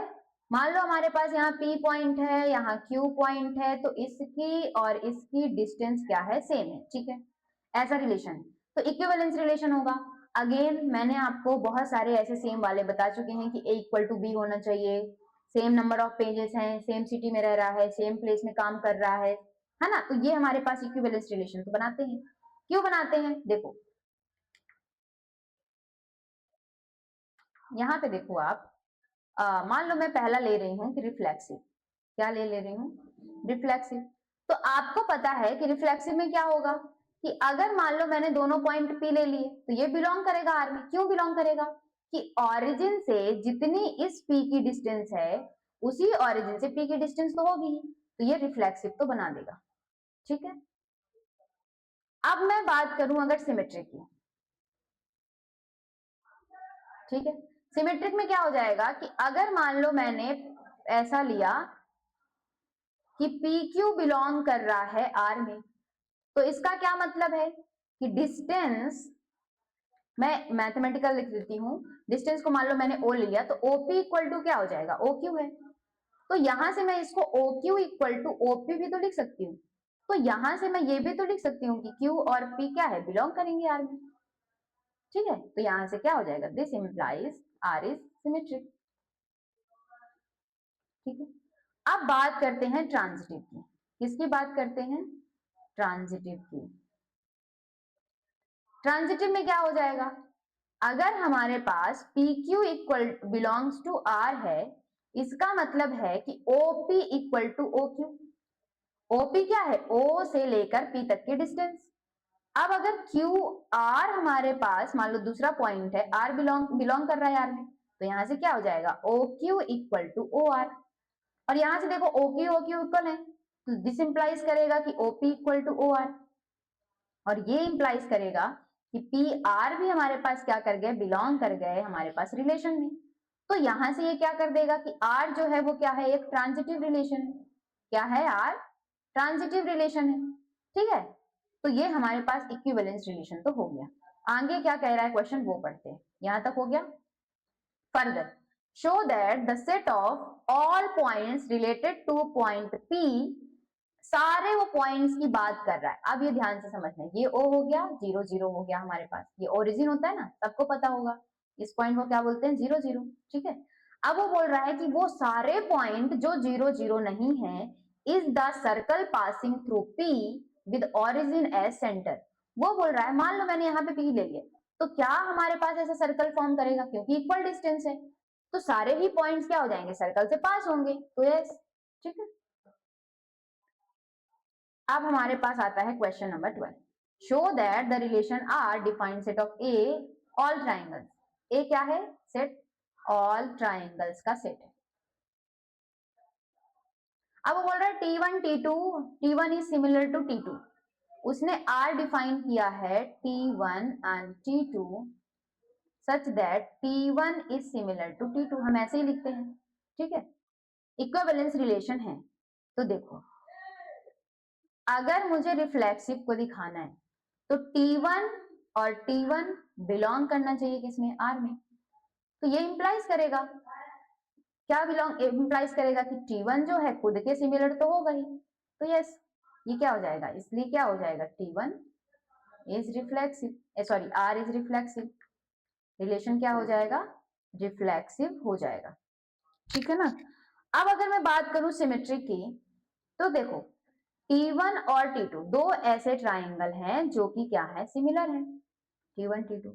मान लो हमारे पास यहाँ P पॉइंट है, यहाँ Q पॉइंट है, तो इसकी और इसकी डिस्टेंस क्या है, सेम है, ठीक है, ऐसा रिलेशन, तो इक्विवेलेंस रिलेशन होगा। अगेन मैंने आपको बहुत सारे ऐसे सेम वाले बता चुके हैं कि A इक्वल टू बी होना चाहिए, सेम नंबर ऑफ पेजेस हैं, सेम सिटी में रह रहा है, सेम प्लेस में काम कर रहा है ना, तो ये हमारे पास इक्विवेलेंस रिलेशन तो बनाते हैं। क्यों बनाते हैं, देखो यहाँ पे देखो आप, मान लो मैं पहला ले रही हूँ कि रिफ्लेक्सिव, क्या ले रही हूँ, रिफ्लेक्सिव, तो आपको पता है कि रिफ्लेक्सिव में क्या होगा, कि अगर मान लो मैंने दोनों पॉइंट पी ले लिए, तो ये बिलोंग करेगा आर में, क्यों बिलोंग करेगा, कि ओरिजिन से जितनी इस पी की डिस्टेंस है, उसी ओरिजिन से पी की डिस्टेंस तो होगी ही, तो ये रिफ्लेक्सिव तो बना देगा, ठीक है। अब मैं बात करूं अगर सिमेट्रिक की, ठीक है, सिमेट्रिक में क्या हो जाएगा, कि अगर मान लो मैंने ऐसा लिया कि पी क्यू बिलोंग कर रहा है आर में, तो इसका क्या मतलब है कि डिस्टेंस, मैं मैथमेटिकल लिख देती हूँ, डिस्टेंस को मान लो मैंने ओ ले लिया, तो ओपी इक्वल टू क्या हो जाएगा, ओ क्यू है, तो यहां से मैं इसको O Q equal to OP भी तो लिख सकती हूँ, तो यहां से मैं ये भी तो लिख सकती हूँ कि क्यू और पी क्या है, बिलोंग करेंगे आर में, ठीक है, तो यहां से क्या हो जाएगा, this implies R is symmetric, ठीक है। अब बात करते हैं ट्रांजिटिव की, किसकी बात करते हैं, ट्रांजिटिव की। ट्रांजिटिव में क्या हो जाएगा, अगर हमारे पास P Q equal belongs to R है, इसका मतलब है कि OP equal to O Q, OP क्या है, ओ से लेकर पी तक की डिस्टेंस। अब अगर क्यू आर हमारे पास मान लो दूसरा पॉइंट है, आर बिलोंग बिलोंग कर रहा है आर में, तो यहां से क्या हो जाएगा, O Q equal to O R, और यहां से देखो ओ क्यू इक्वल है, तो दिस इंप्लाइज करेगा कि OP equal to O R, और ये इंप्लाइज करेगा कि पी आर भी हमारे पास क्या कर गए, बिलोंग कर गए हमारे पास रिलेशन में, तो यहां से ये क्या कर देगा कि आर जो है वो क्या है, एक ट्रांजिटिव रिलेशन है, क्या है, आर ट्रांजिटिव रिलेशन है, ठीक है, तो ये हमारे पास इक्विवेलेंस रिलेशन तो हो गया। आगे क्या कह रहा है क्वेश्चन, वो पढ़ते हैं, यहां तक हो गया। Further show that the set of all points related two point P, सारे वो पॉइंट्स की बात कर रहा है, अब ये ध्यान से समझना है, ये ओ हो गया, 0 0 हो गया हमारे पास, ये ओरिजिन होता है ना, सबको पता होगा, इस पॉइंट को क्या बोलते हैं, 0 0, ठीक है। अब वो बोल रहा है कि वो सारे पॉइंट जो 0 0 नहीं है, is the circle passing through P with origin as centre. वो बोल रहा है मान लो मैंने यहाँ पे P ले लिया, तो क्या हमारे पास ऐसा सर्कल फॉर्म करेगा, क्योंकि इक्वल डिस्टेंस है तो सारे ही पॉइंट्स क्या हो जाएंगे, सर्कल से पास होंगे, तो यस, ठीक है। अब हमारे पास आता है question number 12। Show that the relation R defined set of A all triangles. A क्या है, सेट, ऑल ट्राइंगल्स का सेट है। अब वो बोल रहा है T1 T2, T1 is similar to T2। उसने R डिफाइन किया है T1 and T2 such that T1 is similar to T2। हम ऐसे ही लिखते हैं, ठीक है, इक्विवेलेंस रिलेशन है। तो देखो, अगर मुझे रिफ्लेक्सिव को दिखाना है तो T1 और T1 बिलोंग करना चाहिए किसमें, R में। तो ये इंप्लाइज करेगा, क्या बिलोंग इंप्लाइज करेगा कि T1 जो है खुद के सिमिलर तो होगा ही, तो यस, ये क्या हो जाएगा, इसलिए क्या हो जाएगा, T1 is reflexive, sorry R is reflexive. Relation क्या हो जाएगा, रिफ्लेक्सिव हो जाएगा, ठीक है ना। अब अगर मैं बात करूं सिमेट्रिक की, तो देखो T1 और T2 दो ऐसे ट्राइंगल हैं जो कि क्या है, सिमिलर है, T1 T2।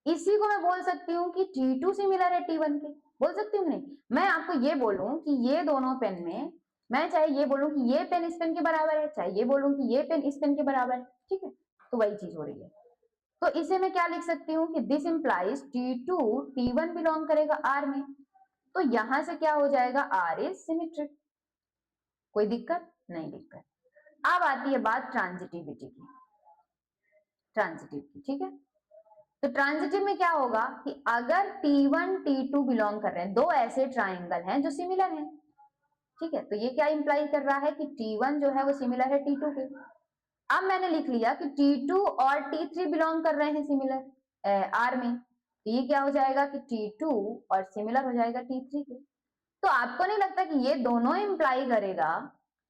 इसी को मैं बोल सकती हूँ कि T2 सिमिलर है T1 के, बोल सकती हूँ नहीं। मैं आपको ये बोलूं कि ये दोनों पेन में, मैं चाहे ये बोलूं कि ये पेन इस पेन के बराबर है, चाहे ये बोलूं कि ये पेन इस पेन के बराबर है, ठीक है, तो वही चीज हो रही है। तो इसे मैं क्या लिख सकती हूँ कि this implies T2 T1 belong करेगा R में, तो यहां से क्या हो जाएगा, R इज सिमेट्रिक। कोई दिक्कत नहीं, दिक्कत। अब आती है बात ट्रांजिटिविटी की, ट्रांजिटिव की, ठीक है। तो ट्रांजिटिव में क्या होगा कि अगर T1 T2 बिलोंग कर रहे हैं, दो ऐसे ट्राइंगल हैं जो सिमिलर हैं, ठीक है, तो ये क्या इंप्लाई कर रहा है कि T1 जो है वो सिमिलर है T2 के। अब मैंने लिख लिया कि T2 और T3 बिलोंग कर रहे हैं सिमिलर R में, तो ये क्या हो जाएगा कि T2 और सिमिलर हो जाएगा T3 के। तो आपको नहीं लगता कि ये दोनों इंप्लाई करेगा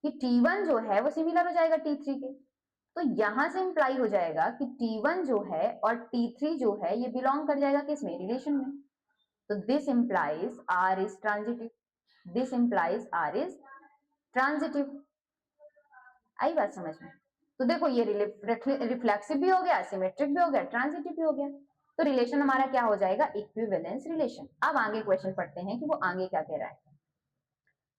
कि T1 जो है वो सिमिलर हो जाएगा T3 के। तो यहां से इंप्लाई हो जाएगा कि T1 जो है और T3 जो है ये बिलोंग कर जाएगा किसमें, रिलेशन में। तो this implies R is transitive, this implies R is transitive. आई बात समझ में। तो देखो ये रिफ्लेक्सिव भी हो गया, सिमेट्रिक भी हो गया, ट्रांजिटिव भी हो गया। तो रिलेशन हमारा क्या हो जाएगा, इक्विवेलेंस रिलेशन। अब आगे क्वेश्चन पढ़ते हैं कि वो आगे क्या कह रहा है।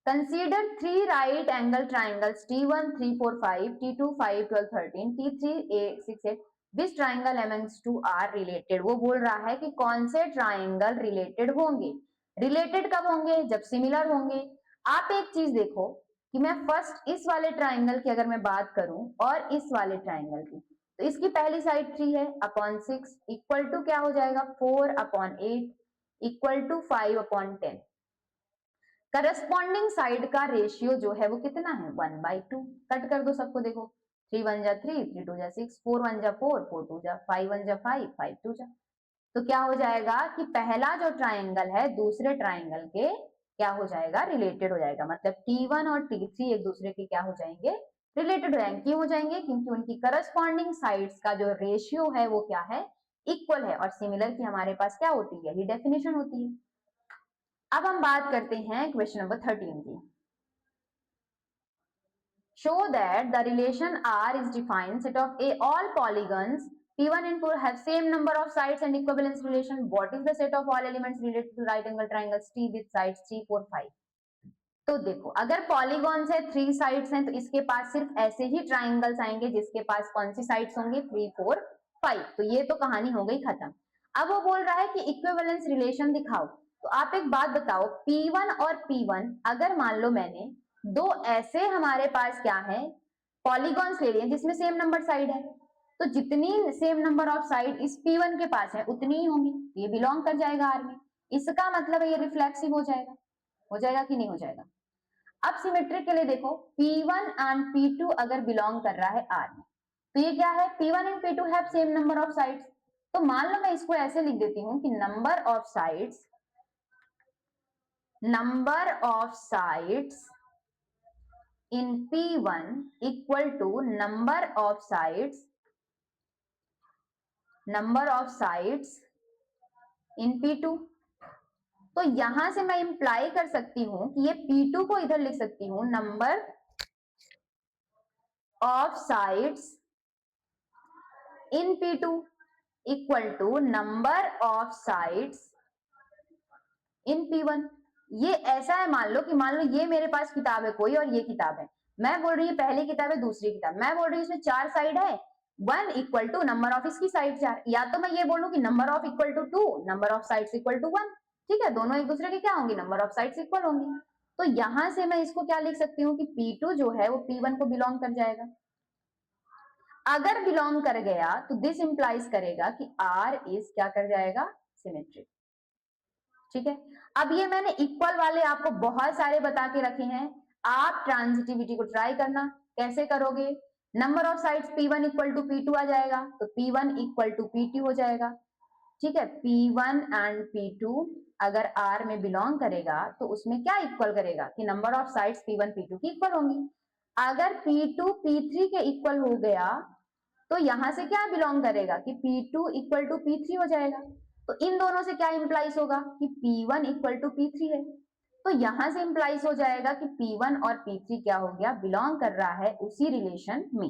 Consider three right angle triangles T1 3 4 5, T2 5 12 13, T3 8 6 8. Which triangle amongst two are related? वो बोल रहा है कि कौन से ट्राइंगल रिलेटेड होंगे। रिलेटेड कब होंगे, जब सिमिलर होंगे। आप एक चीज देखो कि मैं फर्स्ट इस वाले ट्राइंगल की अगर मैं बात करूं और इस वाले ट्राइंगल की, तो इसकी पहली साइड 3 है अपॉन 6 इक्वल टू क्या हो जाएगा, 4 upon 8 equal to 5 upon 10। Corresponding side का रेशियो जो है वो कितना है, 1/2। कट कर दो सबको, देखो 3 1 जा 3, 3 2 जा 6, 4 1 जा 4, 4 2 जा 5 1 जा 5, 5 2 जा। तो क्या हो जाएगा कि पहला जो ट्राइंगल है दूसरे ट्राइंगल के क्या हो जाएगा, रिलेटेड हो जाएगा। मतलब T1 और T3 एक दूसरे के क्या हो जाएंगे, रिलेटेड हो जाएंगे। क्यों हो जाएंगे, क्योंकि उनकी करस्पॉन्डिंग साइड्स का जो रेशियो है वो क्या है, इक्वल है। और सिमिलर की हमारे पास क्या होती है, यही डेफिनेशन होती है। अब हम बात करते हैं क्वेश्चन नंबर 13 की। Show that the relation R is defined set of A all polygons P1 and 4 have same number of sides and equivalence relation. What is the set of all elements related to right angle triangles T with sides 3 4 5? तो देखो अगर polygons है 3 sides हैं तो इसके पास सिर्फ ऐसे ही triangles आएंगे जिसके पास कौन सी साइड्स होंगी, 3 4 5। तो ये तो कहानी हो गई खत्म। अब वो बोल रहा है कि इक्विवेलेंस रिलेशन दिखाओ। तो आप एक बात बताओ, P1 और P1 अगर मान लो मैंने दो ऐसे हमारे पास क्या है, पॉलीगॉन्स ले लिए जिसमें सेम नंबर साइड है, तो जितनी सेम नंबर ऑफ साइड इस P1 के पास है उतनी ही होंगी, ये बिलोंग कर जाएगा R में। इसका मतलब है ये रिफ्लेक्सिव हो जाएगा कि नहीं हो जाएगा। अब सिमेट्रिक के लिए देखो, P1 एंड P2 अगर बिलोंग कर रहा है R में, तो ये क्या है, P1 and P2 have same number of sides. तो मान लो मैं इसको ऐसे लिख देती हूँ कि number of sides in P1 equal to number of sides in P2। तो यहां से मैं इंप्लाई कर सकती हूं कि ये P2 को इधर लिख सकती हूं number of sides in P2 equal to number of sides इन P1। ये ऐसा है, मान लो ये मेरे पास किताब है कोई और ये किताब है, मैं बोल रही हूँ पहली किताब है दूसरी किताब, मैं बोल रही हूँ इसमें 4 साइड है, 1 इक्वल टू नंबर ऑफ इसकी साइड 4, या तो मैं ये बोलूँ कि number of equal to 2, number of sides equal to 1। ठीक है, दोनों एक दूसरे के क्या होंगी, नंबर ऑफ साइड्स इक्वल होंगी। तो यहां से मैं इसको क्या लिख सकती हूँ कि P2 जो है वो P1 को बिलोंग कर जाएगा। अगर बिलोंग कर गया तो दिस इंप्लाइज करेगा कि R इज क्या कर जाएगा, सिमेट्रिक। ठीक है, अब ये मैंने इक्वल वाले आपको बहुत सारे बता के रखे हैं, आप ट्रांजिटिविटी को ट्राई करना। कैसे करोगे, number of sides P1 equal to P2 आ जाएगा, तो P1 इक्वल टू P2 हो जाएगा। ठीक है, P1 एंड P2 अगर R में बिलोंग करेगा तो उसमें क्या इक्वल करेगा कि number of sides P1 P2 की इक्वल होंगी। अगर P2 P3 के इक्वल हो गया तो यहां से क्या बिलोंग करेगा कि P2 इक्वल टू P3 हो जाएगा। तो इन दोनों से क्या इंप्लाइज होगा कि P1 इक्वल टू P3 है, तो यहां से इंप्लाइज हो जाएगा कि P1 और P3 क्या हो गया, बिलोंग कर रहा है उसी रिलेशन में।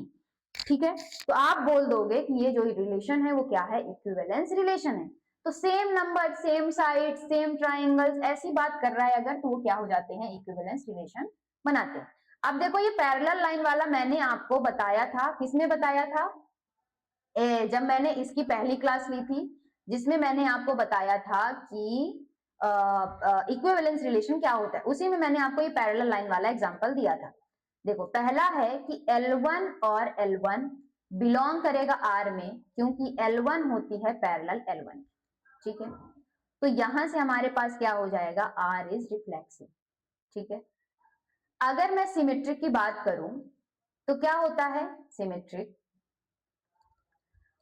ठीक है, तो आप बोल दोगे कि ये जो रिलेशन है वो क्या है, इक्विवेलेंस रिलेशन है। तो same number, same side, same triangles, ऐसी बात कर रहा है अगर, तो वो क्या हो जाते हैं, इक्विवेलेंस रिलेशन बनाते हैं। अब देखो ये पैरेलल लाइन वाला मैंने आपको बताया था, किसमें बताया था, जब मैंने इसकी पहली क्लास ली थी, जिसमें मैंने आपको बताया था कि इक्विवेलेंस रिलेशन क्या होता है, उसी में मैंने आपको ये पैरेलल लाइन वाला एग्जांपल दिया था। देखो पहला है कि L1 और L1 बिलोंग करेगा R में, क्योंकि L1 होती है पैरेलल L1। ठीक है, तो यहां से हमारे पास क्या हो जाएगा, R इज रिफ्लेक्सिव। ठीक है, अगर मैं सिमेट्रिक की बात करूं तो क्या होता है सिमेट्रिक,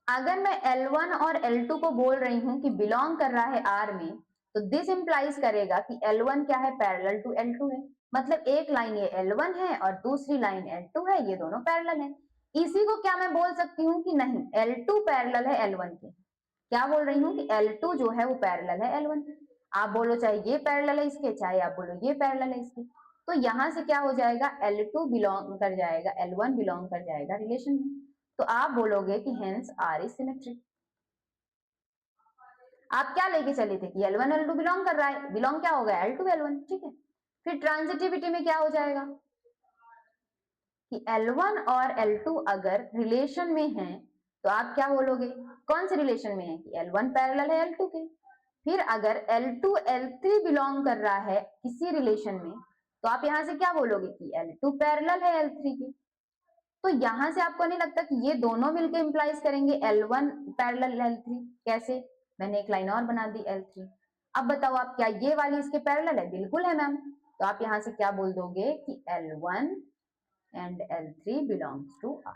अगर मैं L1 और L2 को बोल रही हूं कि बिलोंग कर रहा है R में, तो दिस इंप्लाइज करेगा कि L1 क्या है, पैरेलल टू L2 है। मतलब एक लाइन ये L1 है और दूसरी लाइन L2 है, ये दोनों पैरेलल है। इसी को क्या मैं बोल सकती हूँ कि नहीं, L2 पैरेलल है L1 के। क्या बोल रही हूँ कि L2 जो है वो पैरेलल है L1। आप बोलो चाहे ये पैरेलल है इसके, चाहे आप बोलो ये पैरेलल है इसके, तो यहां से क्या हो जाएगा, L2 बिलोंग कर जाएगा, L1 बिलोंग कर जाएगा रिलेशन में। तो आप बोलोगे कि हेंस R इज सिमेट्रिक। आप क्या लेके चले थे कि L1 L2 बिलोंग कर रहा है, बिलोंग क्या होगा, L2 L1। ठीक है, फिर ट्रांजिटिविटी में क्या हो जाएगा कि L1 और L2 अगर रिलेशन में हैं तो आप क्या बोलोगे, कौन से रिलेशन में है कि L1 पैरेलल है L2 के। फिर अगर L2 L3 बिलोंग कर रहा है किसी रिलेशन में तो आप यहां से क्या बोलोगे कि L2 पैरेलल है L3 के। तो यहां से आपको नहीं लगता कि ये दोनों मिलकर इंप्लाइज करेंगे L1 पैरेलल L3, कैसे, मैंने एक लाइन और बना दी L3। अब बताओ आप, क्या ये वाली इसके पैरेलल है, बिल्कुल है मैम। तो आप यहां से क्या बोल दोगे कि L1 and L3 belongs to R।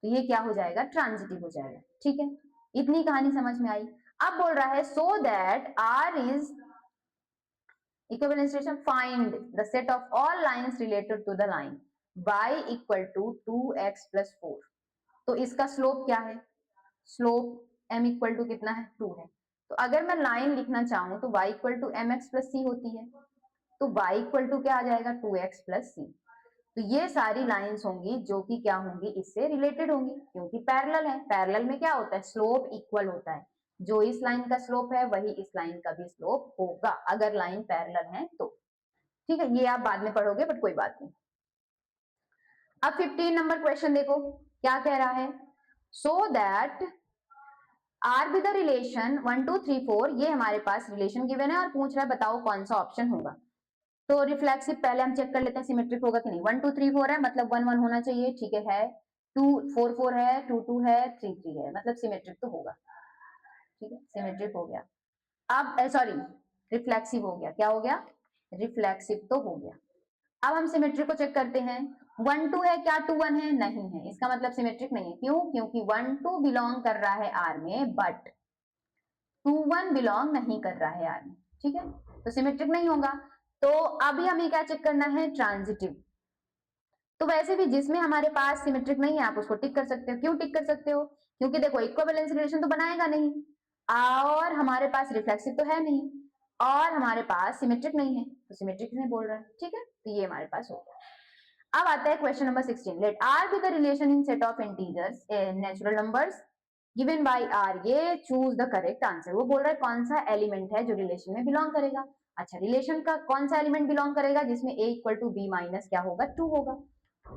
तो ये क्या हो जाएगा, ट्रांजिटिव हो जाएगा। ठीक है, इतनी कहानी समझ में आई। अब बोल रहा है so that R is equivalence relation, find the set of all lines related to the line y equal to 2x plus 4। तो इसका स्लोप क्या है, स्लोप m इक्वल टू कितना है, 2 है। तो अगर मैं लाइन लिखना चाहूं तो y equal to mx plus c होती है, तो y इक्वल टू क्या आ जाएगा, 2x प्लस c। तो ये सारी लाइंस होंगी जो कि क्या होंगी, इससे रिलेटेड होंगी, क्योंकि पैरेलल है। पैरेलल में क्या होता है, स्लोप इक्वल होता है, जो इस लाइन का स्लोप है वही इस लाइन का भी स्लोप होगा अगर लाइन पैरेलल है तो। ठीक है, ये आप बाद में पढ़ोगे बट कोई बात नहीं। अब 15 नंबर क्वेश्चन देखो क्या कह रहा है, so that are be the relation 1 2 3 4, ये हमारे पास रिलेशन गिवन है और पूछ रहा है बताओ कौन सा ऑप्शन होगा। तो रिफ्लेक्सिव पहले हम चेक कर लेते हैं सिमेट्रिक होगा कि नहीं। 1 2 3 4 है, मतलब 1 1 होना चाहिए। ठीक है 2 4 4 है, 2 2 है, 3 3 है, मतलब सिमेट्रिक तो होगा। ठीक है, सिमेट्रिक हो गया। अब सॉरी, रिफ्लेक्सिव हो गया, क्या हो गया, रिफ्लेक्सिव तो हो गया। अब हम सिमेट्रिक को चेक करते हैं। 1 2 है, क्या 2 1 है, नहीं है, इसका मतलब सिमेट्रिक नहीं है। क्यों, क्योंकि 1 2 बिलोंग कर रहा है आर में बट 2 1 बिलोंग नहीं कर रहा है आर में। ठीक है, तो सिमेट्रिक नहीं होगा। तो अभी हमें क्या चेक करना है, ट्रांजिटिव। तो वैसे भी जिसमें हमारे पास सिमेट्रिक नहीं है आप उसको टिक कर सकते हो। क्यों टिक कर सकते हो, क्योंकि देखो इक्विवेलेंस रिलेशन तो बनाएगा नहीं, और हमारे पास रिफ्लेक्सिव तो है नहीं, और हमारे पास सिमेट्रिक नहीं है, तो सिमेट्रिक नहीं बोल रहा है। ठीक है, तो ये हमारे पास हो गया। अब आता है question number 16, let R be the relation in set of integers natural numbers given by R, ये चूज द करेक्ट आंसर। वो बोल रहा है कौन सा एलिमेंट है जो रिलेशन में बिलोंग करेगा। अच्छा, रिलेशन का कौन सा एलिमेंट बिलोंग करेगा जिसमें a equal to b minus क्या होगा, 2 होगा।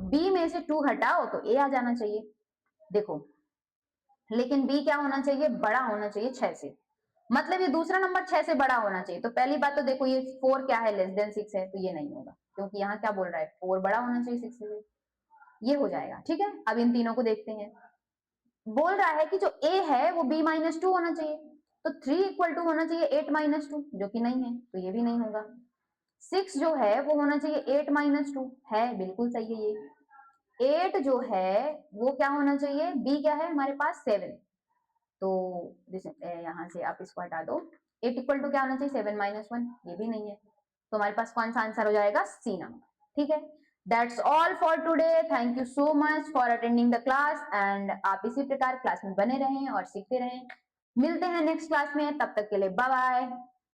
b में से 2 हटाओ तो a आ जाना चाहिए। देखो, लेकिन b क्या होना चाहिए, बड़ा होना चाहिए 6 से, मतलब ये दूसरा नंबर 6 से बड़ा होना चाहिए। तो पहली बात तो देखो, ये 4 क्या है, लेस देन 6 है, तो ये नहीं होगा, क्योंकि यहाँ क्या बोल रहा है, 4 बड़ा होना चाहिए 6 से। ये हो जाएगा, ठीक है। अब इन तीनों को देखते हैं। बोल रहा है कि जो a है वो b माइनस 2 होना चाहिए, तो 3 इक्वल टू होना चाहिए 8 माइनस 2, जो कि नहीं है, तो ये भी नहीं होगा। 6 जो है वो होना चाहिए 8 माइनस 2, है, बिल्कुल सही है ये। 8 जो है वो क्या होना चाहिए, b क्या है हमारे पास 7, तो यहाँ से आप इसको हटा दो। 8 इक्वल टू क्या होना चाहिए, 7 माइनस 1, ये भी नहीं है, तो हमारे पास कौन सा आंसर हो जाएगा, सी नंबर, ठीक है। That's all for today, thank you so much for attending the class, and आप इसी प्रकार क्लास में बने रहें और सीखते रहें। मिलते हैं नेक्स्ट क्लास में, तब तक के लिए बाय बाय।